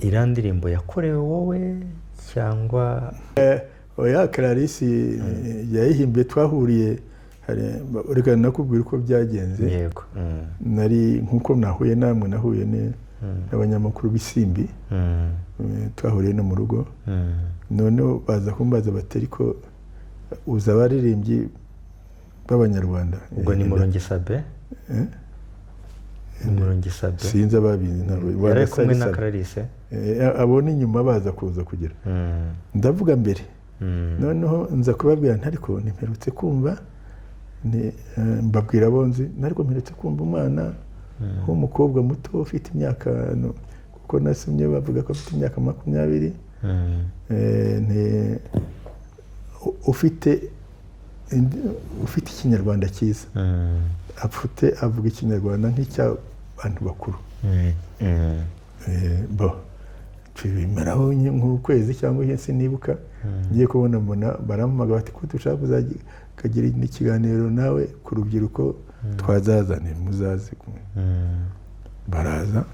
Iriya ndirimbo yakorewe wowe cyangwa? Oya, Clarisse yayihimbiye twahuriye, reka nakubwira uko byagenze. Yego. Nari nkuko nahuye namwe, nahuye n'abanyamakuru b'Isimbi, twahuriye no mu rugo. Noneho baza kumbaza bati ariko uza abaririmbyi b'Abanyarwanda. Ubwo ni Murongi Sabe? Murongi Sabe sinzi ababizi, ntabwo yari kumwe na Clarisse. Abo ni nyuma baza kuza kugira. Ndavuga mbere, noneho nza kubabwira ntariko nimperutse kumva, mbabwira bonzi nariko mperutse kumva umwana w'umukobwa muto ufite imyaka, kuko nasomye bavuga ko afite imyaka 20, ufite ikinyarwanda cyiza, avuga ikinyarwanda nk'icy'abantu bakuru. Bimaraho nk'ukwezi cyangwa sinibuka, ngiye kubona mbona barampamagara bati ko dushaka kuzagira ikiganiro nawe ku rubyiruko, twazazane muzaze. Baraza,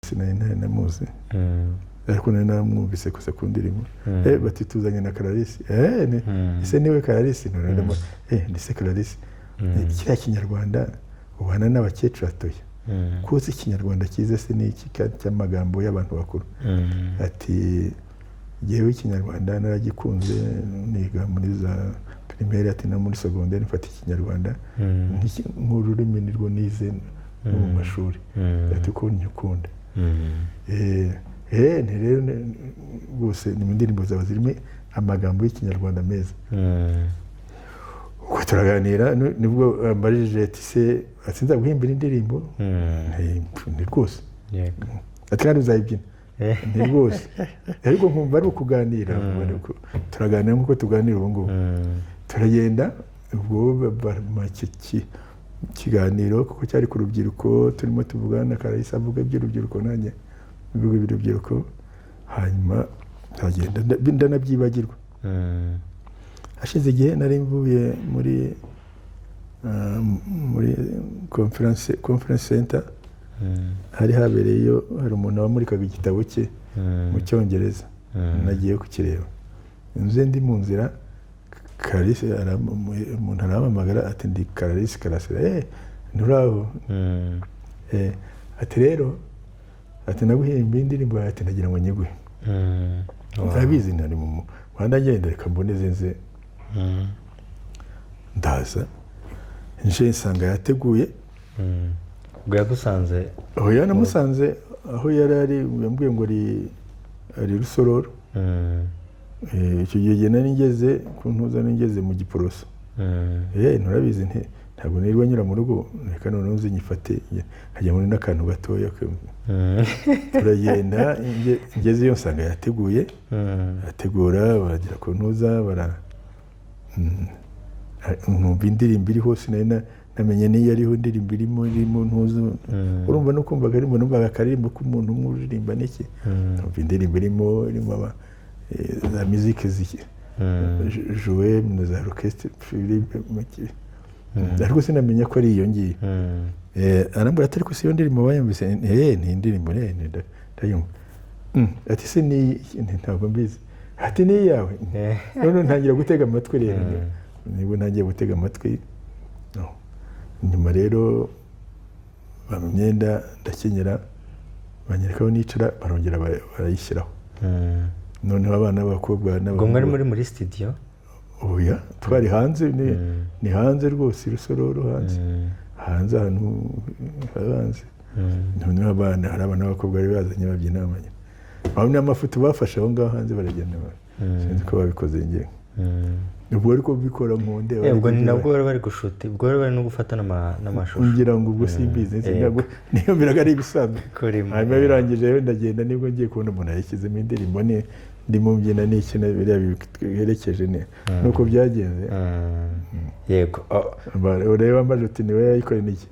sinari namuzi ariko nari namwumvise gusa ku ndirimbo. Bati tuzanye na Clarisse. Ese niwe Clarisse? Ndise Clarisse. Kiriya kinyarwanda ubana n'abakecuru atoya, kuzi ikinyarwanda cyiza se ni iki cy'amagambo y'abantu bakuru? Ati yewe ikinyarwanda naragikunze, niga muri za primaire, ati na muri secondaire mfata ikinyarwanda nk'ururimi nirwo nize mu mashuri, ati ko nyikunda. Rero bose ni mu ndirimbo zaba zirimo amagambo y'ikinyarwanda meza. Uko turaganira nibwo mbarije ati se asinza guhimbira indirimbo? Ni rwose. Ati kandi uzayibyina? Ni rwose. Ariko nkumva ari ukuganira, turaganira nk'uko tuganira ubu ngubu. Turagenda ubwo ikiganiro kuko cyari ku rubyiruko, turimo tuvugana na Clarisse avuga iby'urubyiruko, nanjye ibigo by'urubyiruko. Hanyuma ndagenda ndanabyibagirwa. Hashize igihe nari mvuye muri conference center, hari habereyeyo, hari umuntu wamurikaga igitabo cye mu Cyongereza, nagiye kukireba. Nze ndi mu nzira, Clarisse umuntu arampamagara ati ndi Clarisse Karasira. nturaho ati rero ati naguhimba indirimbo ati nagira ngo nyiguhe ndabizi nari mu Rwanda ngenda reka mbone zenze ndaza nje nsanga yateguye ubwo yagusanze oya namusanze aho yari ari yambwiye ngo ari Rusororo icyo gihe nari ngeze ku ntuza ningeze mu Giporoso nturabizi ntabwo nirirwa nyura mu rugo reka noneho nzinyifate nkajya muri n'akantu gatoya turagenda ngeze iyo nsanga yateguye ategura baragira ku ntuza numva indirimbo iri hose nari namenye niyo ariho indirimbo irimo ntuza urumva no kumva karimo numva akaririmbo k'umuntu umwe uririmba n'iki numva indirimbo irimo za musique jouer na za orchestre ariko sinamenya ko ari iyo ngiye arambura atari ko si iyo ndirimbo bayumvise ni indirimbo ndayumva ati se ni ntabwo mbizi ati ni yawe none ntangira gutega amatwi rero niba ntangiye gutega amatwi nyuma rero bamyenda ndakenyera banyerekaho nicara barongera barayishyiraho noneho abana b'abakobwa ngo mwari muri studio oya twari hanze ni hanze rwose Rusororo hanze ahantu hanze noneho abana hari abana b'abakobwa bari bazanye babyina amanya aho n'amafoto bafashe aho ngaho hanze baragenda sinzi ko babikoze njye ubwo ariko bikora mu nde ubwo ni nabwo bari gushuta ubwo bari no gufata n'amashusho ngira ngo ubwo simbizi ntabwo niyo mbiraga ari ibisanzwe hanyuma birangije rero ndagenda nibwo ngiye kubona umuntu yashyizemo indirimbo ndimo mbyina n'ikina biriya biherekeje nuko byagenze yego ureba amajwi uti niwe yayikoreye n'iki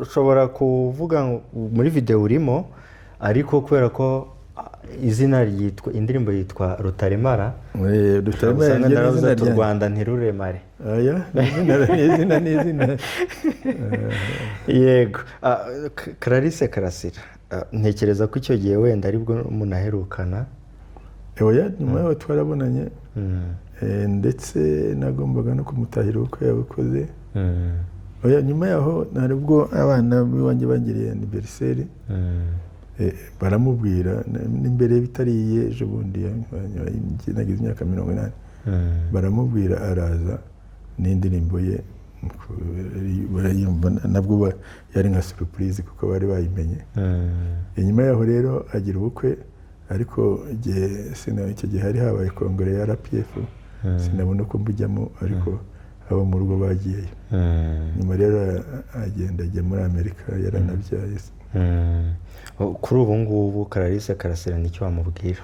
ushobora kuvuga muri video urimo ariko kubera ko izina ryitwa indirimbo yitwa Rutaremara Rutaremara naravuze tu Rwanda ntiruremare aya n'izina yego Clarisse Karasira ntekereza ko icyo gihe wenda aribwo umuntu aherukana oya nyuma yaho twarabonanye ndetse nagombaga no kumutahira uko yabikoze oya nyuma yaho naribwo abana biwanjye bangiriye anniversaire baramubwira n'imbere bitariye ejo bundi nagize imyaka 80 baramubwira araza n'indirimbo ye nabwo yari nka surprise kuko bari bayimenye inyuma yaho rero agira ubukwe ariko icyo gihe hari habaye kongere ya RPF sinabona uko mbujyamo ariko abo mu rugo bagiyeyo nyuma rero agenda ajya muri Amerika yaranabyaye kuri ubu ngubu Clarisse Karasira nicyo wamubwira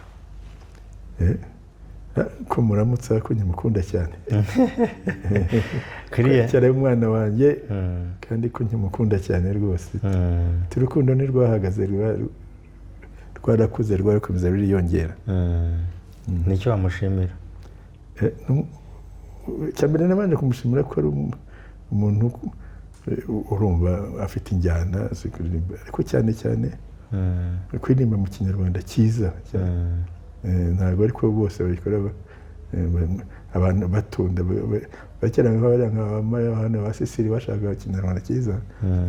ko muramutsa ko nyimukunda cyane cyane umwana wanjye kandi ko nyimukunda cyane rwose turukundo ni rwahagaze rwarakuze rwarakomeza ruriyongera nicyo wamushimira cyambere nabanje kumushimira ko ari umuntu urumva afite injyana ariko cyane kuririmba mu kinyarwanda cyiza ntabwo ariko bose babikora abantu batunda bakera nk'abana ba Cecile bashaka ikinyarwanda cyiza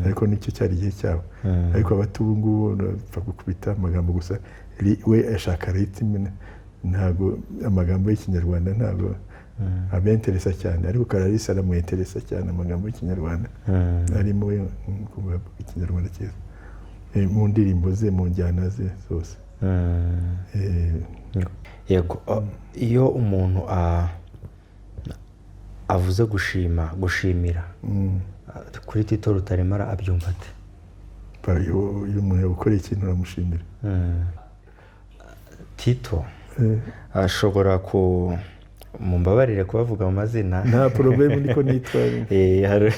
ariko nicyo cyari igihe cyabo ariko abatubu ngubu bapfa gukubita amagambo gusa we ashaka ritme ntabwo amagambo y'ikinyarwanda ntabwo abenteresa cyane ariko Clarisse aramuinteresa cyane amagambo y'ikinyarwanda arimo kuvuga ikinyarwanda cyiza mu ndirimbo ze mu njyana ze zose yego iyo umuntu avuze gushimira kuri Tito Rutaremara abyumva ate iyo umuntu yagukoreye ikintu uramushimira Tito ashobora mumbabarire kubavuga mu mazina nta problem niko nitwara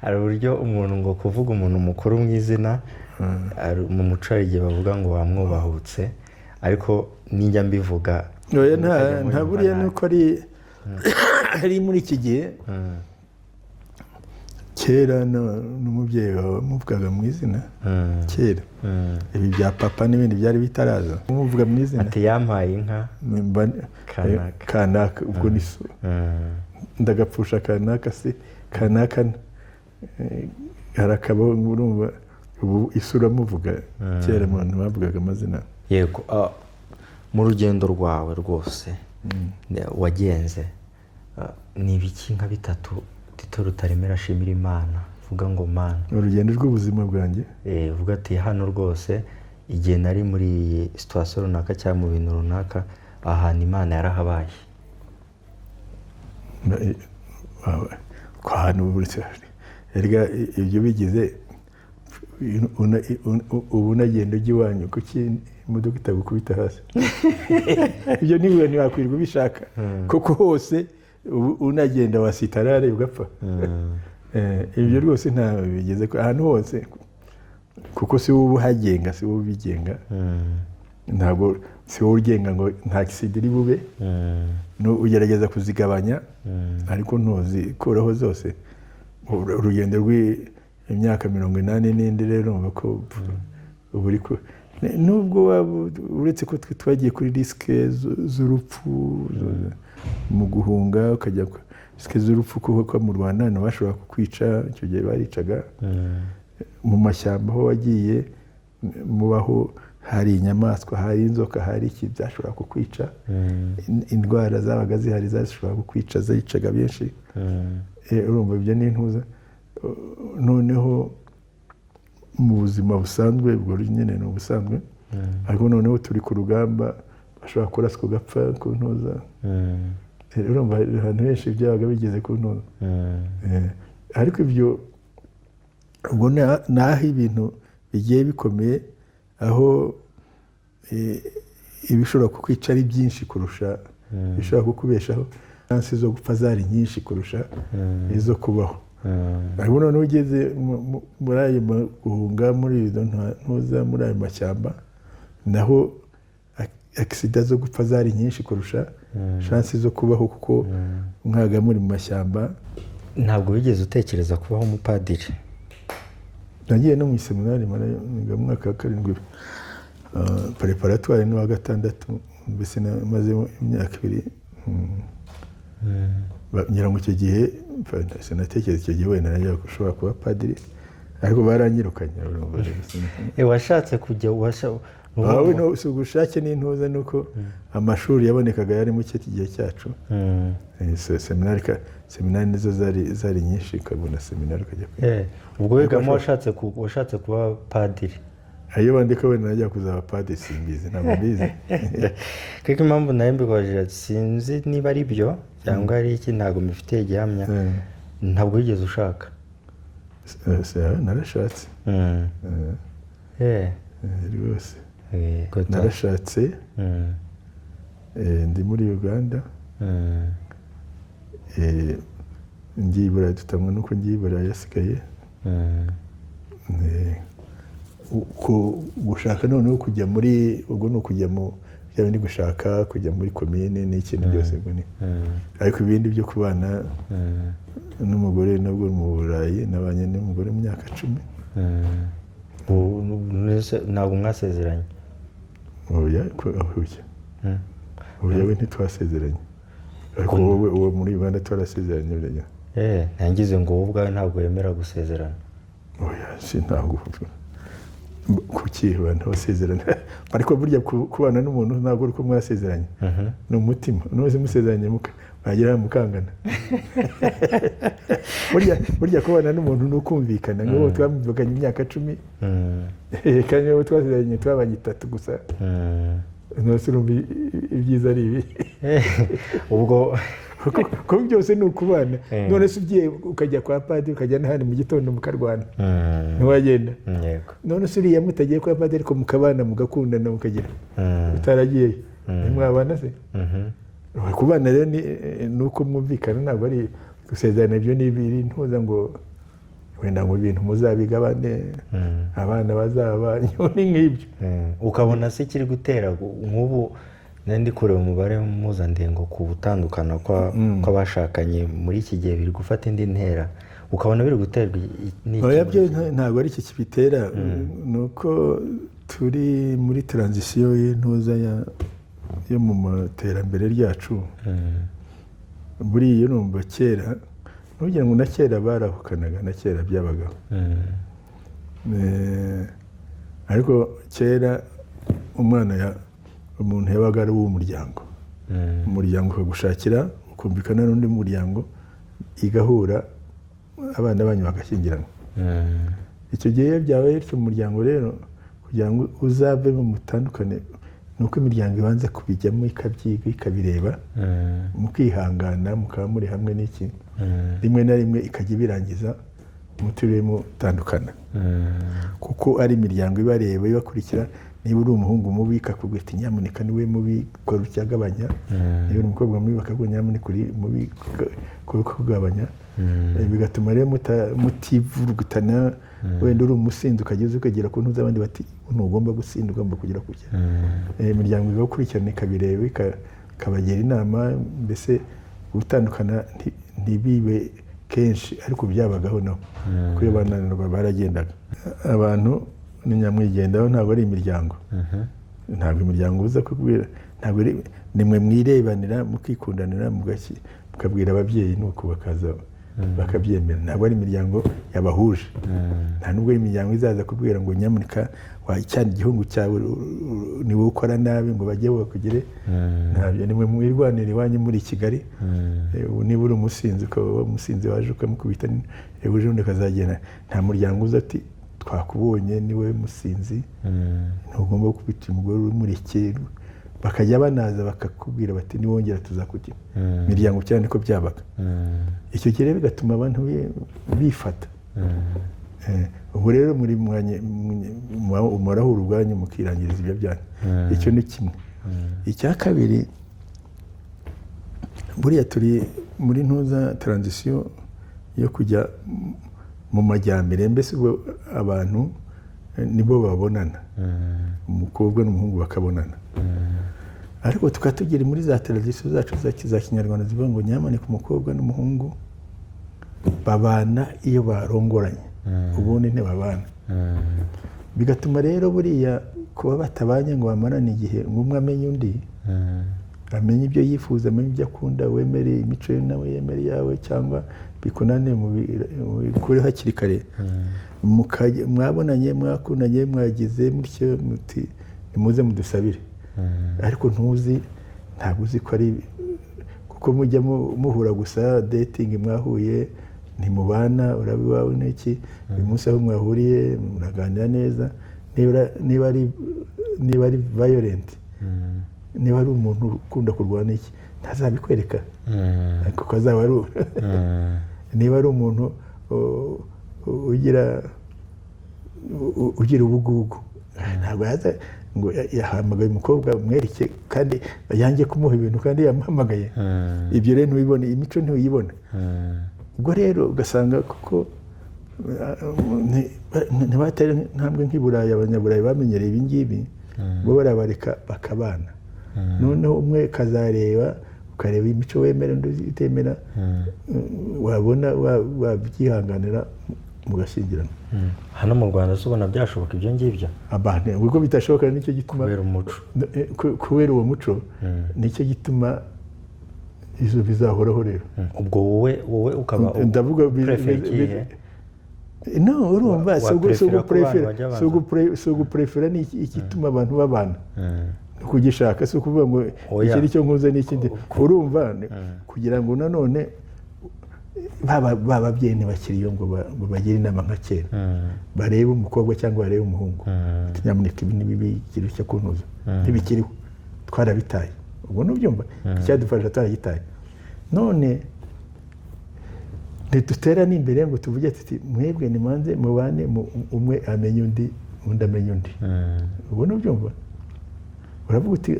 hari uburyo umuntu ngo kuvuga umuntu mukuru mu izina mu muco hari igihe bavuga ngo wamwubahutse ariko ninjya mbivuga nta buriya nuko ari muri iki gihe kera n'umubyeyi wawe muvugaga mu izina kera ibi bya papa n'ibindi byari bitaraza muvuga mu izina ati yampaye inka kanaka ubwo ni so ndagapfusha kanaka se kanaka harakaba urumva ubu isura muvuga kera umuntu bavugaga amazina. Yego, mu rugendo rwawe rwose wagenze, ni ibiki nka bitatu Tito Rutaremara ashimira Imana, vuga ngo Mana? Urugendo rw'ubuzima bwanjye, vuga ati hano rwose igihe nari muri situation runaka cyangwa mu bintu runaka, ahantu Imana yarahabaye. Kwa hantu buretse erega ibyo bigize ubu nagenda ujya iwanyu kuki imodoka itagukubita hasi. Ibyo niwe ntiwakwirwa ubishaka kuko hose unagenda wasitarare ugapfa. Ibyo rwose nta bigeze ahantu hose kuko si wowe uhagenga, si wowe ubigenga, ntabwo si wowe ugenga ngo nta kisidiri bube, ugerageza kuzigabanya ariko ntuzikuraho zose. Urugendo rw'imyaka 80 n'indi rero numva ko buri ko nubwo uretse ko twagiye kuri risque z'urupfu mu guhunga ukajya risque z'urupfu kuko mu Rwanda bashobora kukwica, icyo gihe baricaga mu mashyamba aho wagiye mubaho, hari inyamaswa, hari inzoka, hari iki byashobora kukwica, indwara zabaga zihari zashobora kukwica, zayicaga benshi. Urumva ibyo ni intuza. Noneho mu buzima busanzwe ubwo nyine ni ubusanzwe, ariko noneho turi ku rugamba bashobora kuraswa ugapfa ku ntuza. Urumva ahantu henshi byabaga bigeze ku ntuza. Ariko ibyo ubwo naho ibintu bigiye bikomeye, aho ibishobora kukwica ari byinshi kurusha bishobora kukubeshaho, chances zo gupfa zari nyinshi kurusha izo kubaho. Ariko noneho ugeze muri ayo guhunga, muri izo ntuza, muri ayo mashyamba, naho accident zo gupfa zari nyinshi kurusha chances zo kubaho, kuko mwaga muri mu mashyamba. Ntabwo wigeze utekereza kubaho umupadiri? Nagiye no mu seminari mu mwaka wa 7 preparatoire n'uwa 6, mbese maze imyaka 2. Ngira ngo icyo gihe sinatekereza icyo gihe wenda najya gushobora kuba padiri, ariko baranyirukanye. Washatse kujya wowe no ugushake n'intuza nuko amashuri yabonekaga yari mu cyo gihe cyacu. Seminari nizo zari nyinshi, ukabona seminari ukajya. Ubwo wigamo washatse kuba padiri? Ayo bandika wenda najya kuzaba padiri simbizi, ntabwo mbizi. Kuko impamvu nayo mbikwaje sinzi niba ari byo cyangwa ari iki, ntabwo mfite igihamya. Ntabwo wigeze ushaka? Narashatse. Rwose narashatse, ndi muri Uganda, ngiye i Burayi, tutamwe nuko ngiye i Burayi yasigaye. Gushaka noneho kujya muri ubwo no kujya mu byabindi, gushaka kujya muri commune n'ikintu byose ubwo. Ariko ibindi byo kubana n'umugore nabwo mu Burayi, nabanye n'umugore mu myaka 10. Ntabwo mwasezeranye? Oya, we ntitwasezeranye. Ariko wowe uwo muri Uganda twarasezeranye burya. Ntangize ngo wowe ubwawe ntabwo yemera gusezerana? Oya, si ntabwo. Kuki abantu basezerana? Ariko burya kubana n'umuntu ntabwo uko mwasezeranye. Ni umutima. Nose musezeranye bagira mukangana. Burya kubana n'umuntu nukumvikana, ngo twamuvuganye imyaka 10. Kandi wowe twasezeranye twabanye 3 gusa. Nose urumva ibyiza ari ibi. Ubwo ko byose ni ukubana. None se ugiye ukajya kwa padiri, ukajya n'ahandi mu gitondo mukarwana, ntiwagenda? Yego. None se uriya mutagiye kwa padiri ko mukabana mugakundana mukagira utaragiye, ntimwabana se? Kubana rero ni uko mwumvikana, ntabwo ari gusezerana. Ibyo ni ibiri ntuza ngo wenda ngo ibintu muzabigabane, abana bazaba ni nk'ibyo. Ukabona se kiri gutera nk'ubu ndi kureba umubare mpuzandengo ku butandukana kw'abashakanye muri iki gihe biri gufata indi ntera, ukabona biri guterwa n'iki? Oya, byo ntabwo ari iki kibitera, nuko turi muri transition y'intuza yo mu materambere ryacu. Buriya numva kera nugira ngo na kera barahukanaga, na kera byabagaho. Ariko kera umuntu yabaga ari uw'umuryango, umuryango ukagushakira ukumvikana n'undi muryango igahura, abana banyu bagashyingiranwa. Icyo gihe iyo byabaye bityo mu muryango rero, kugira ngo uzavemo mutandukane, nuko imiryango ibanza kubijyamo ikabyiga ikabireba, mukihangana mukaba muri hamwe n'iki, rimwe na rimwe ikajya ibirangiza mutiriwe mutandukana. Kuko ari imiryango ibareba ibakurikira, niba uri umuhungu mubi ikakubwira iti nyamuneka niwe mubi, kora ucyagabanya. Niba uri umukobwa mubi bakakubwira nyamuneka uri mubi, kora ukagabanya. Bigatuma rero mutivurugutana, wenda uri umusinzi ukagera ku ntuza, abandi bati ntugomba gusinda, ugomba kugira kujya. Imiryango igakurikirana ikabireba ikabagira inama, mbese gutandukana ntibibe kenshi, ariko byabagaho naho. Kuko bananirwa baragendaga. Abantu ni nyamwigendaho, ntabwo ari imiryango. Ntabwo imiryango uza kubwira, ntabwo nimwe mwirebanira mukikundanira mukabwira ababyeyi, nuko bakaza bakabyemera. Ntabwo ari imiryango yabahuje. Nta nubwo imiryango izaza kubwira ngo nyamuneka wacyana igihugu cyawe niwe ukora nabi ngo bajye bakugire. Ntabyo, nimwe mwirwanira iwanyu muri Kigali. Niba uri umusinzi ukaba umusinzi waje ukamukubita, ejo undi akazagenda, nta muryango uza ati twakubonye niwe musinzi, ntugomba gukubita umugore umureke. Bakajya banaza bakakubwira bati niwongera tuzakugira. Imiryango cyane niko byabaga. Icyo gihe bigatuma abantu bifata. Ubu rero muri murahura ubwanyu mukirangiriza ibyo byanyu. Icyo ni kimwe. Icya kabiri, buriya turi muri ntuza transition yo kujya mu majyambere, mbese ubwo abantu nibo babonana, umukobwa n'umuhungu bakabonana. Ariko tukatugira muri za tradition zacu za Kinyarwanda zivuga ngo nyamuneka umukobwa n'umuhungu babana iyo barongoranye, ubundi ntibabana. Bigatuma rero buriya kuba batabanye ngo bamarane igihe, umwe amenye undi, amenye ibyo yifuza, amenye ibyo akunda, wemere imico ye nawe yemere yawe, cyangwa bikunane mubikure hakiri kare. Mwabonanye, mwakundanye, mwagize mutyo muti nimuze mudusabire. Ariko ntabwo uzi ko ari, kuko mujya muhura gusa dating, mwahuye ntimubana, uraba iwawe n'iki, uyu munsi aho mwahuriye muraganira neza. Niba ari violent, niba ari umuntu ukunda kurwana iki, ntazabikwereka, kuko azaba ari niba ari umuntu ugira ubugugu, ntabwo yaza ngo yahamagaye umukobwa mwereke kandi yange kumuha ibintu kandi yamuhamagaye. Ibyo rero ntubibone, imico ntuyibona. Ubwo rero ugasanga kuko ntibatari ntambwe nk'Iburayi, abanyaburayi bamenyereye ibi ngibi, bo barabareka bakabana. Noneho umwe kazareba, ukareba imico wemera undi utemera, wabona wabyihanganira mugashyingirana. Hano mu Rwanda ubona byashoboka ibyo ngibyo? Abantu ubwo bitashoboka, nicyo gituma kubera umuco, kubera uwo muco, nicyo gituma izo bizahoraho rero. Ubwo wowe ukaba ndavuga no, urumva so guprefera ni igituma abantu babana. Kugishaka si ukuvuga ngo ikiri cyo nkuze n'ikindi, urumva, kugira ngo nanone bababyeyi ntibakiriyo ngo bagire inama nka kera, barebe umukobwa cyangwa barebe umuhungu, nyamuneka ibi ntibikiri cyo kuntuza, ntibikiriho, twarabitaye. Ubwo nubyumva, icyadufasha twaragitaye. None ntidutera n'imbere ngo tuvuge tuti mwebwe nimanze mubane, umwe amenye undi, undi amenye undi. Ubwo nubyumva, uravuga uti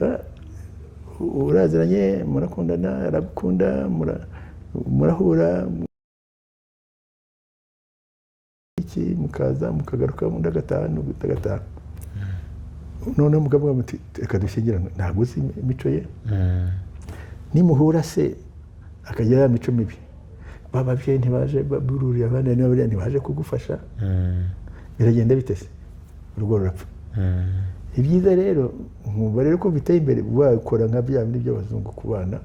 uraziranye, murakundana, aragukunda, murahura iki, mukaza mukagaruka, undi agataha n'undi agataha. Noneho mukavuga muti reka dushyingirane. Ntabwo uzi imico ye. Nimuhura se akagira ya mico mibi, bababyeyi ntibaje, bururiye abandi n'abariya ntibaje kugufasha, biragenda bitese, urugo rurapfa. Ibyiza rero nkumva rero ko biteye imbere, wakora nka bya bindi by'abazungu ku bana,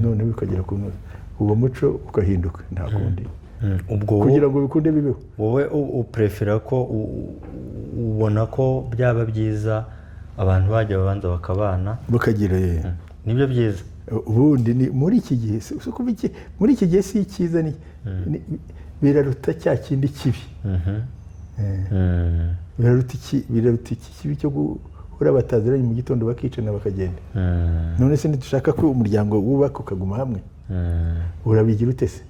none bikagera ku ntuza. uwo muco ukahinduka nta kundi ubwo kugira ngo bikunde bibeho. wowe uprefera ko ubona ko byaba byiza abantu bajya babanza bakabana bakagira nibyo byiza ubundi ni muri iki gihe muri iki gihe si icyiza biraruta cya kindi kibi biraruta iki kibi cyo guhora bataziranye mu gitondo bakicana bakagenda. None se ntidushaka ko umuryango wubaka ukaguma hamwe urabigira ute se?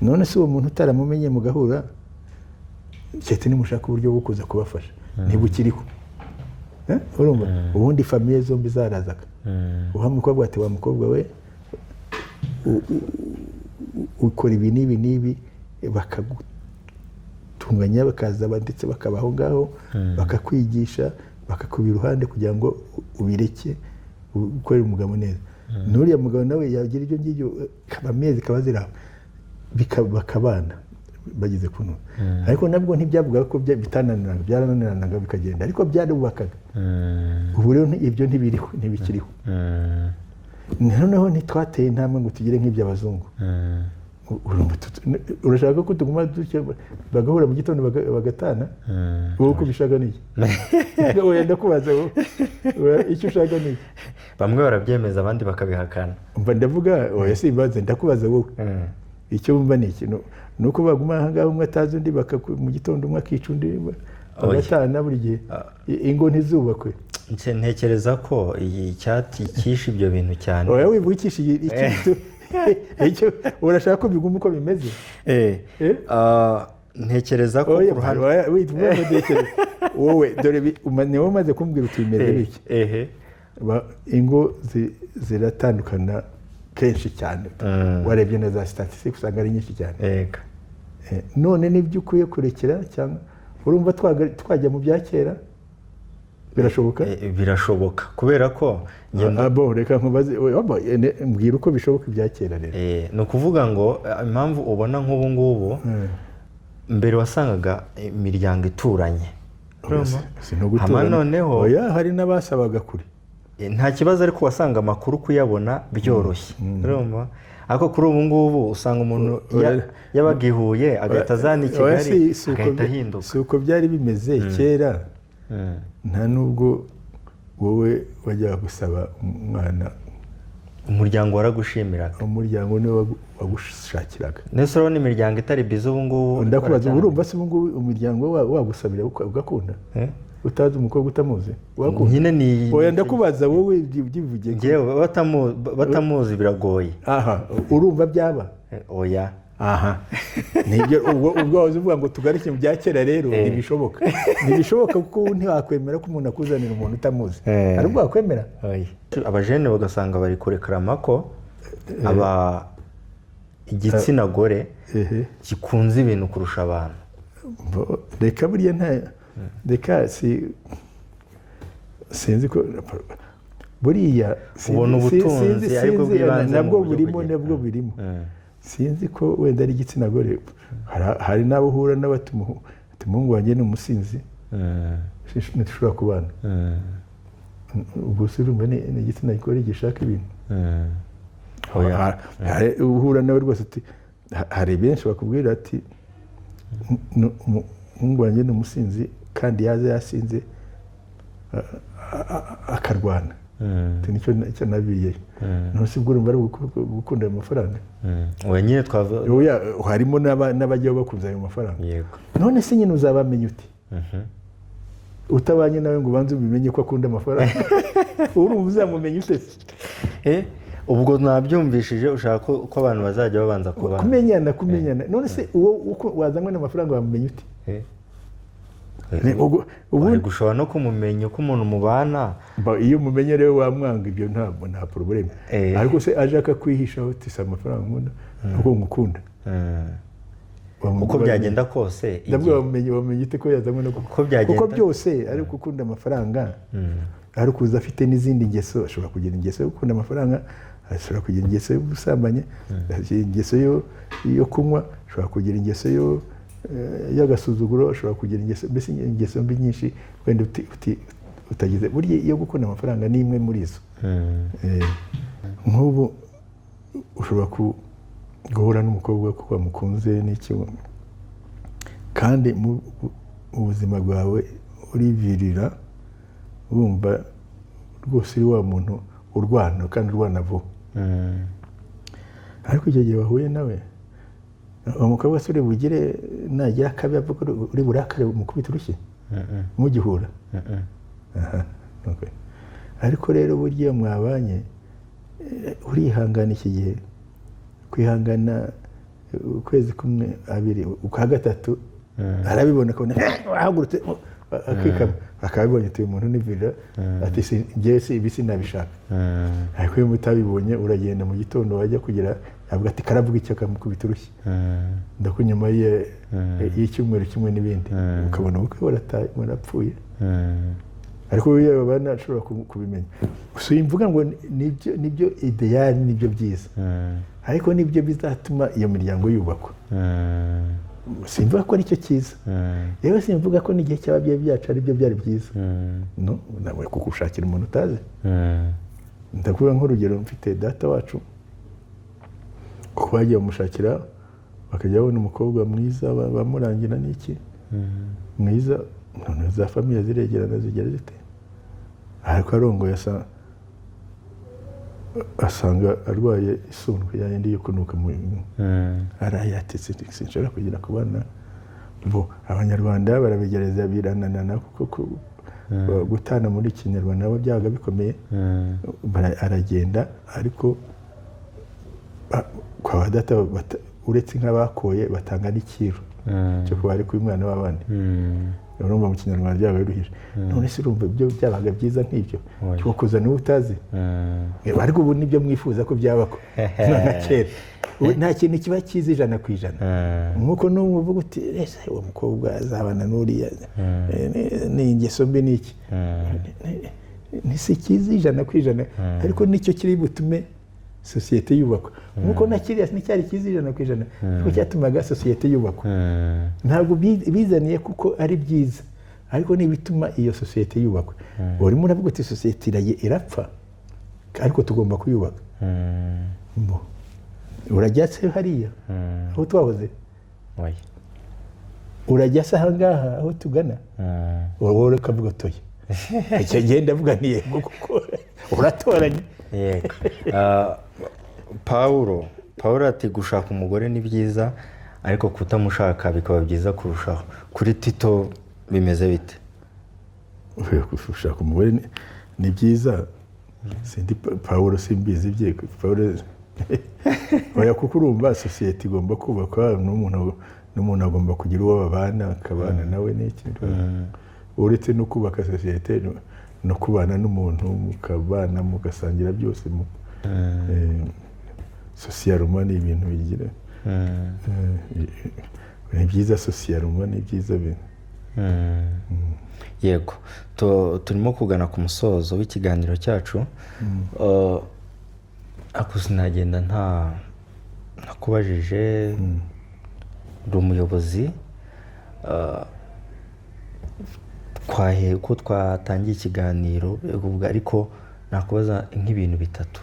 None se uwo muntu utaramumenye mugahura cyete nimushaka uburyo bwo kuza kubafasha ntibukiriho urumva ubundi famiye zombi zarazaga uhamukobwa ati wa mukobwa we ukora ibi n'ibi bakagutunganya bakaza ndetse bakabaho ngaho bakakwigisha bakakuba iruhande kugira ngo ubireke ukorera umugabo neza. N'uriya mugabo nawe yagira ibyo ngibyo amezi kaba ziraho bakabana bagize kuno ariko nabwo ntibyavuga ko bitananirana byarananiranaga bikagenda ariko byarubakaga. Ubu rero ibyo ntibikiriho. Noneho ntitwateye intambwe ngo tugire nk'iby'abazungu. Urashaka ko tuguma bagahura mu gitondo bagatana wowe uko ubishaka n'iki? Wenda kubaza icyo ushaka n'iki? Bamwe barabyemeza abandi bakabihakana. Mba ndavuga oya simbaze ndakubaza wowe icyo wumva ni iki? Nuko baguma aha ngaho umwe atazi undi mu gitondo umwe akica undi bagatana buri gihe ingo ntizubakwe. Ntekereza ko icyati cyishe ibyo bintu cyane. Oya wibukisha ikintu icyo urashaka ko biguma uko bimeze. Ntekereza ko ku ruhande wowe dore niwe umaze kumbwira uti bimeze biki. Ingo ziratandukana kenshi cyane. Warebye na za statistics usanga ari nyinshi cyane. None nibyo ukwiye kurekera cyangwa urumva twajya mu bya kera? Birashoboka? Birashoboka kubera ko reka nkubaze mbwira uko bishoboka ibya kera rero. Ni ukuvuga ngo impamvu ubona nk'ubu ngubu mbere wasangaga imiryango ituranye noneho hari n'abasabaga kure nta kibazo ariko wasanga amakuru kuyabona byoroshye ariko kuri ubu ngubu usanga umuntu yabaga i Huye agahita azana i Kigali agahita ahinduka. Si uko byari bimeze kera. Nta nubwo wowe wajyaga gusaba umwana umuryango waragushimiraga. Umuryango niwe wagushakiraga. Nese urabona imiryango itari bize ubu ngubu. Ndakubaza urumva se ubu ngubu umuryango wagusabira ugakunda utazi umukobwa utamuzi wakunda nyine ni oya ndakubaza wowe byivuge ngewe batamuzi biragoye. Urumva byaba oya nibyo ubwo uvuga ngo tugarike mu bya kera rero ntibishoboka kuko ntiwakwemera ko umuntu akuzanira umuntu utamuzi ariko wakwemera. Abajene bagasanga bari kurekarama ko igitsina gore gikunze ibintu kurusha abantu. Reka burya reka sinzi ko buriya ubona ubutunzi ariko bwibanze nabwo burimo sinzi ko wenda ari igitsina gore hari n'abo uhura n'abatumungu wanjye ni umusinzi ntitushobora kubana. Ubwo se urumva ni igitsina gore gishaka ibintu. Uhura nawe rwose hari benshi bakubwira ati umuhungu wanjye ni umusinzi kandi yaza yasinze akarwana. Nicyo nabiyeyo. Ntusi ubwo urumva ari gukunda ayo mafaranga. Nyine harimo n'abajyaho bakunze ayo mafaranga. None se nyine uzabamenya uti utabanye nawe ngo ubanze ubimenye ko akunda amafaranga urumva uzamumenya ute? Ubwo nabyumvishije ushaka ko abantu bazajya babanza kumenyana. None se uko wazanywe n'amafaranga wamumenya ute? Ubu gushobora no kumumenya uko umuntu mubana. Iyo umumenye rero wamwanga ibyo nta problème. Ariko se aje akakwihishaho uti si amafaranga nkunda uko ngukunda. Uko byagenda kose wamenye ute ko yazanywe no kuko byose ari gukunda amafaranga. Ari kuza afite n'izindi ngeso ashobora kugira ingeso yo gukunda amafaranga ashobora kugira ingeso yo gusambanya ingeso yo kunywa ashobora kugira ingeso y'agasuzuguro ashobora kugira ingeso mbi nyinshi wenda utagize burya iyo gukunda amafaranga ni imwe muri izo. Nk'ubu ushobora guhura n'umukobwa kuko wamukunze n'iki, kandi mu buzima bwawe urivirira wumva rwose uri wa muntu urwana kandi urwana vuba. Ariko icyo gihe wahuye nawe umukobwa se uri bugire nagira akabi avuga uri burakare mukubita urushyi mugihura. Ariko rero burya mwabanye urihangana iki gihe, kwihangana ukwezi kumwe abiri ukwa gatatu arabibona ko ahagurutse akikama akabibonye uyu muntu nivirira ati njye si ibi sinabishaka. Ariko iyo mutabibonye uragenda mu gitondo wajya kugira avuga ati karavuga icyo akamukubita urushyi ndakunyuma y'icyumweru kimwe n'ibindi ukabona ubukwe warapfuye. Ariko iyo abana ashobora kubimenya gusa imvuga ngo nibyo ideal nibyo byiza, ariko nibyo bizatuma iyo miryango yubakwa. Simvuga ko aricyo cyiza, yewe simvuga ko n'igihe cy'ababyeyi byacu aribyo byari byiza, no nawe kugushakira umuntu utazi. Ndakuvuga nk'urugero, mfite data wacu ko bagiye bamushakira bakajya babona umukobwa mwiza bamurangira n'iki mwiza, none za famiye ziregerana zigera zite, ariko arongoye asanga arwaye isundwe yayindi yo kunuka mu arayatetse sinshobora kugira ku bana bo. Abanyarwanda barabigereza birananana kuko gutana muri Kinyarwanda nabo byaga bikomeye. Aragenda ariko kwa data uretse nk'abakoye batanga n'ikiro cyo kuba ari ku mwana w'abandi. Urumva mu Kinyarwanda byaga biruhije. None se urumva ibyo byabaga byiza nk'ibyo cyo kuzana ubutazi, ariko ubu nibyo mwifuza ko byabako na kera. Nta kintu kiba cyiza 100%. Nkuko n'umwe uvuga uti ese uwo mukobwa azabana n'uriya ni ingeso mbi n'iki, ni si cyiza 100%, ariko nicyo kiri butume sosiyete yubakwa. Nkuko na kiriya n'icyari cyiza 100%, kuko cyatumaga sosiyete yubakwa. Ntabwo bizaniye kuko ari byiza, ariko ni bituma iyo sosiyete yubakwa. Urimo uravuga uti sosiyete irapfa, ariko tugomba kuyubaka. Urajya se hariya aho twahoze, urajya se ahangaha aho tugana, wowe ukavuga toye icyo genda avuga ni yego kuko uratoranye. Paulo ati gushaka umugore ni byiza, ariko kutamushaka bikaba byiza kurushaho. Kuri Tito bimeze bite? Gushaka umugore ni byiza, sindi Paulo simbizi bye. Paulo oya kuko urumva sosiyete igomba kubakwa, n'umuntu agomba kugira uwo babana akabana nawe n'iki. Uretse no kubaka sosiyete no kubana n'umuntu mukabana mugasangira byose. Socialement ni ibintu bigira ni byiza. Socialement ni byiza bintu. Yego, turimo kugana ku musozo w'ikiganiro cyacu. Ako sinagenda nakubajije uri umuyobozi, ko twatangiye ikiganiro, ariko nakubaza nk'ibintu bitatu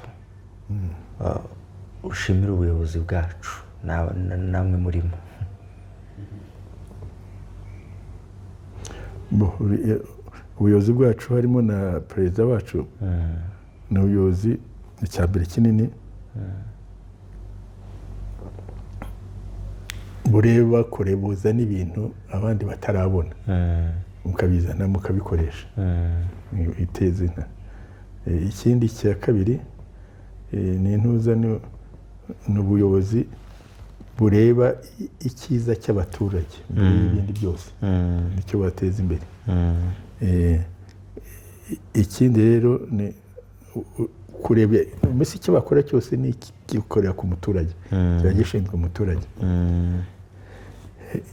ushimira ubuyobozi bwacu namwe murimo. Ubuyobozi bwacu harimo na perezida wacu, ni ubuyobozi icyambere kinini bureba kure, buzana ibintu abandi batarabona mukabizana mukabikoresha iteze nta. Ikindi cya kabiri ni intuza n'ubuyobozi bureba icyiza cy'abaturage n'ibindi byose nicyo bateza imbere. Ikindi rero ni kureba mbese icyo bakora cyose ni gikorera ku muturage, kiba gishinzwe umuturage.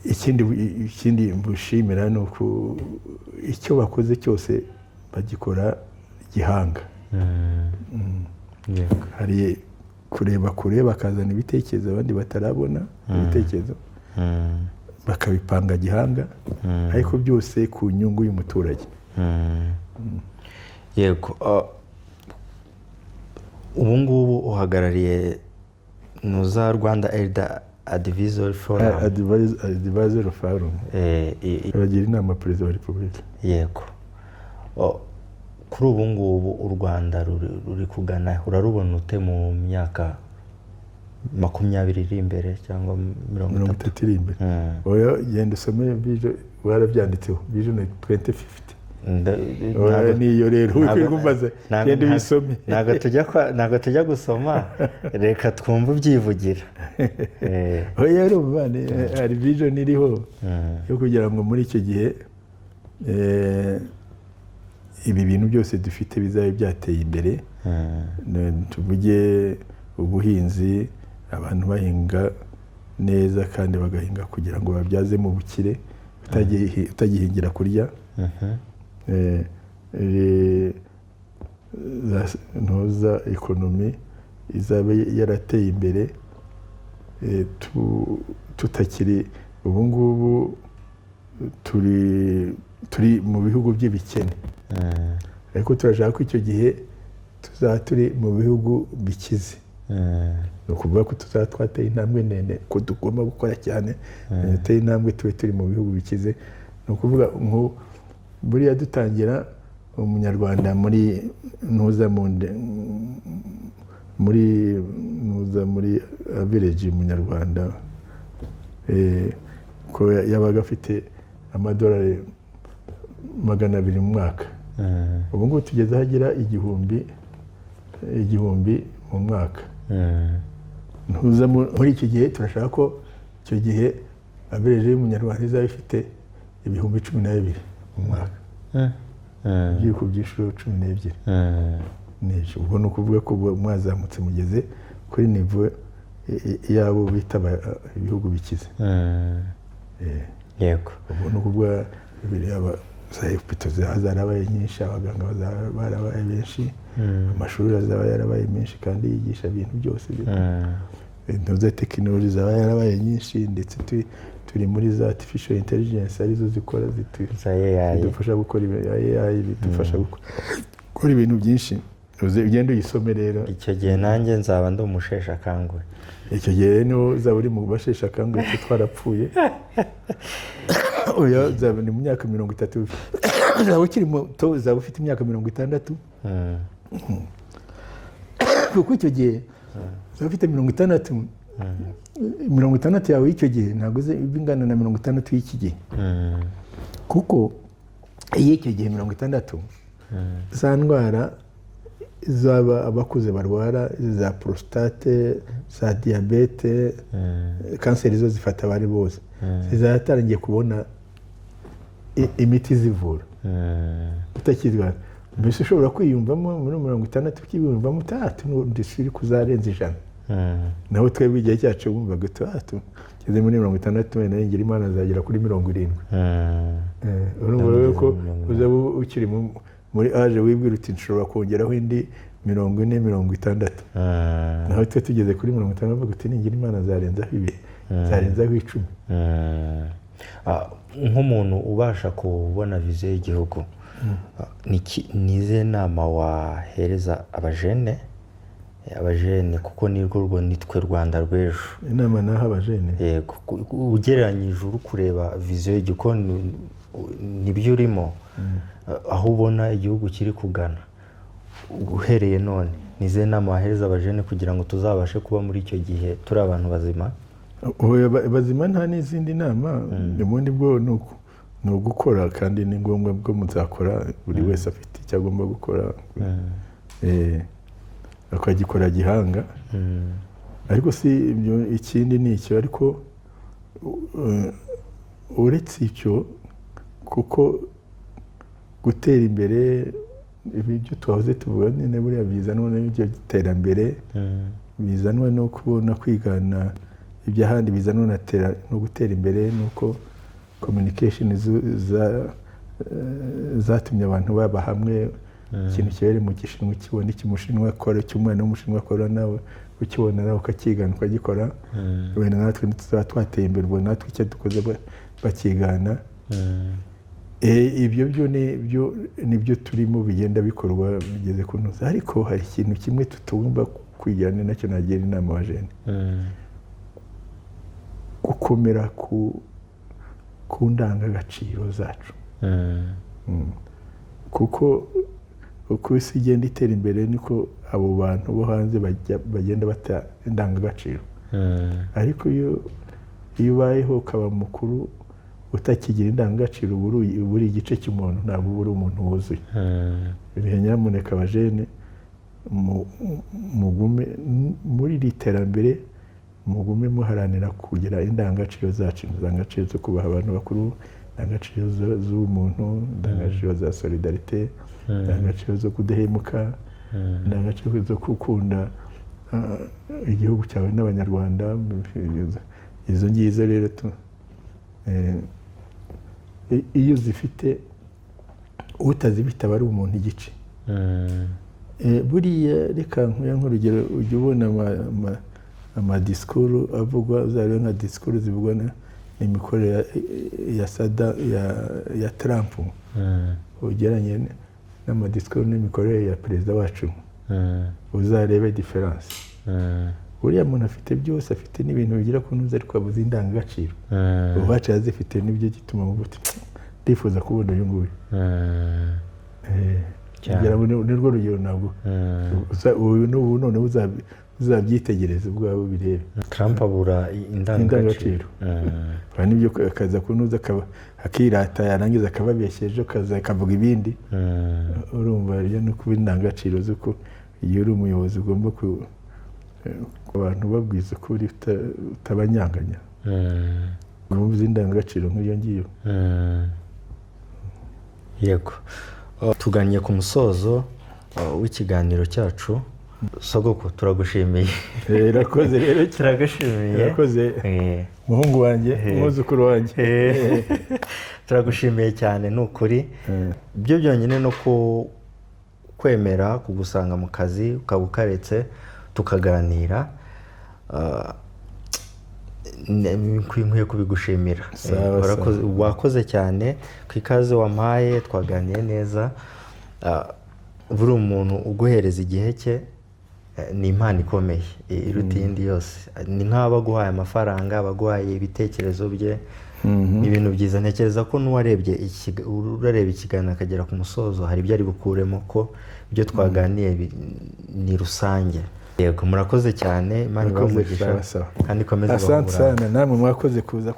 Ikindi mbushimira ni uko icyo bakoze cyose bagikora gihanga. Hari kureba kure bakazana ibitekerezo abandi batarabona ibitekerezo bakabipanga gihanga, ariko byose ku nyungu y'umuturage. Yego, ubu ngubu uhagarariye nuza Rwanda Elder Advisory Forum. Advisory Forum. Bagira inama perezida wa repubulika. Yego. Kuri ubu ngubu u Rwanda ruri kugana, urarubona ute mu myaka 20 iri imbere cyangwa 30 iri imbere? Oya, genda usome vision, warabyanditseho vision 2050. Niyo rero ukwirwumbaza genda ubisome. Ntago tujya gusoma, reka twumve ubyivugira. Oya rero bane hari vision iriho yo kugira ngo muri icyo gihe ibi bintu byose dufite bizabe byateye imbere. Tuvuge ubuhinzi, abantu bahinga neza kandi bagahinga kugira ngo babyaze mu bukire, utagihingira kurya. Ntuza ekonomi izabe yarateye imbere, tutakiri ubu ngubu turi mu bihugu by'ibikene, ariko turashaka ko icyo gihe tuzaba turi mu bihugu bikize. Ni ukuvuga ko tuzaba twateye intambwe ndende, ko tugomba gukora cyane, twateye intambwe tube turi mu bihugu bikize. Ni ukuvuga ngo buriya dutangira umunyarwanda muri village, umunyarwanda ko yabaga afite amadolari 200 mu mwaka. Ubu ngubu tugeze hagira igihumbi mu mwaka. Ntuza muri icyo gihe turashaka ko icyo gihe average y'umunyarwanda izaba ifite 12,000 mu mwaka. Ugiye ku byiciro 12. Ubwo ni ukuvuga ko mwazamutse mugeze kuri nivo yabo bita ibihugu bikize. Yego. Ubwo ni ukuvuga za hospital zarabaye nyinshi, abaganga barabaye benshi, amashuri azaba yarabaye menshi kandi yigisha ibintu byose. Ntuze tekinoloji zaba yarabaye nyinshi, ndetse turi muri za artificial intelligence arizo zikora zidufasha gukora AI, bidufasha gukora ibintu byinshi. Ugenda uyisome rero. Icyo gihe nanjye nzaba ndi umushesha akanguhe. Icyo gihe niho uzaba uri mu bashesha akanguhe, twarapfuye. Oya, uzaba ni mu myaka 30. Uzaba ukiri muto, uzaba ufite imyaka 60. Kuko icyo gihe uzaba ufite 60. 60 yawe y'icyo gihe ntabwo bingana na 60 y'iki gihe. Kuko iyo icyo gihe 60 za ndwara zaba abakuze barwara, za prostate, za diabete, kanseri zo zifata abari bose, zizatangiye kubona imiti zivura. Utakizwa mbese ushobora kwiyumvamo muri 60 ukiyumvamo ndisiri kuzarenza 100. Naho twebwe igihe cyacu bumvaga tugeze muri 60 wenda ngira Imana azagera kuri 70. Urumva ko uzaba ukiri muri age wibwira uti nshobora kongeraho indi 40-60. Naho twe tugeze kuri 50 bavuga uti ningira Imana azarenzaho 10. Nk'umuntu ubasha kubona viziyo y'igihugu, nize nama wahereza abajene kuko nitwe Rwanda rw'ejo. Inama naho abajene? Yego. Ugereranyije uri kureba viziyo y'igihugu nibyo urimo, aho ubona igihugu kiri kugana uhereye none, nize nama wahereza abajene kugira ngo tuzabashe kuba muri icyo gihe turi abantu bazima? Bazima nta n'izindi nama. Ubundi bwo ni ugukora, kandi ni ngombwa bwo muzakora, buri wese afite icyo agomba gukora, akagikora gihanga. Ariko si ibyo, ikindi ni icyo. Ariko uretse icyo, kuko gutera imbere ibyo twahoze tuvuga nyine buriya bizanwa n'ibyo iterambere, bizanwa no kubona kwigana iby'ahandi, bizanwa no gutera imbere, nuko communication zatumye abantu baba hamwe. Ikintu kibere mu Gishinwa ukibona, ikimushinwa akora, cy'umwana w'umushinwa akora, nawe ukibona nawe ukakigana ukagikora. Wenda natwe tuzaba twateye imbere, ubwo natwe icyo dukoze bakigana. Ibyo nibyo turimo bigenda bikorwa bigeze kunoza. Ariko hari ikintu kimwe tutagomba kwigira, ni nacyo nagira inama wa jene gukomera ku ndangagaciro zacu, kuko uko isi igenda itera imbere niko abo bantu bo hanze bagenda bata indangagaciro. Ariko iyo ubayeho ukaba mukuru utakigira indangagaciro, buri igice cy'umuntu, ntabwo buri umuntu wuzuye. Nyamuneka abajene mugume muri iri terambere, mugume muharanira kugira indangagaciro zacu, indangagaciro zo kubaha abantu bakuru, indangagaciro z'umuntu, indangagaciro za solidarite, indangagaciro zo kudahemuka, indangagaciro zo gukunda igihugu cyawe n'abanyarwanda. Izo ngizo rero iyo zifite utazibita aba ari umuntu igice. Buriya reka nkuya nk'urugero, ujya ubona amadisikuru avugwa, uzareba nka disikuru zivugwa n'imikorere ya Trump, ugeranye n'amadisikuru n'imikorere ya perezida wacu, uzarebe diferanse. Buriya muntu afite byose, afite n'ibintu bigira ku ntuza, ariko abuze indangagaciro. Uwacu yazifite, nibyo gituma muvuga ndifuza kubona uyu nguyu. Nirwo rugero, ntabwo uyu n'ubu none uzabyitegereza ubwawe birebe. Trump abura indangagaciro. Nibyo akaza kunuza akirata, yarangiza akababeshyeje, akavuga ibindi. Urumva rero no kuba indangagaciro z'uko iyo uri umuyobozi ugomba abantu babwiza ukuri, utabanyanganya. Mwumva indangagaciro nk'iyo ngiyo. Yego, tugannye ku musozo w'ikiganiro cyacu. Sogoko, turagushimiye. Rakoze rero, turagushimiye. Rakoze muhungu wanjye, umwuzukuru wanjye. Turagushimiye cyane, ni ukuri. Byo byonyine no kwemera kugusanga mu kazi, ukaba ukaretse tukaganira, nkwiye kubigushimira. Wakoze cyane ku ikaze wampaye, twaganiye neza. Buri umuntu uguhereza igihe cye ni impano ikomeye iruta iyindi yose. Ni nk'abaguhaye amafaranga, abaguhaye ibitekerezo bye, ni ibintu byiza. Ntekereza ko urareba ikiganiro akagera ku musozo, hari ibyo ari bukuremo, ko ibyo twaganiye ni rusange. Yego, murakoze cyane, Imana ibahe umugisha kandi ikomeze bahura. Asante sana, namwe mwakoze kuza.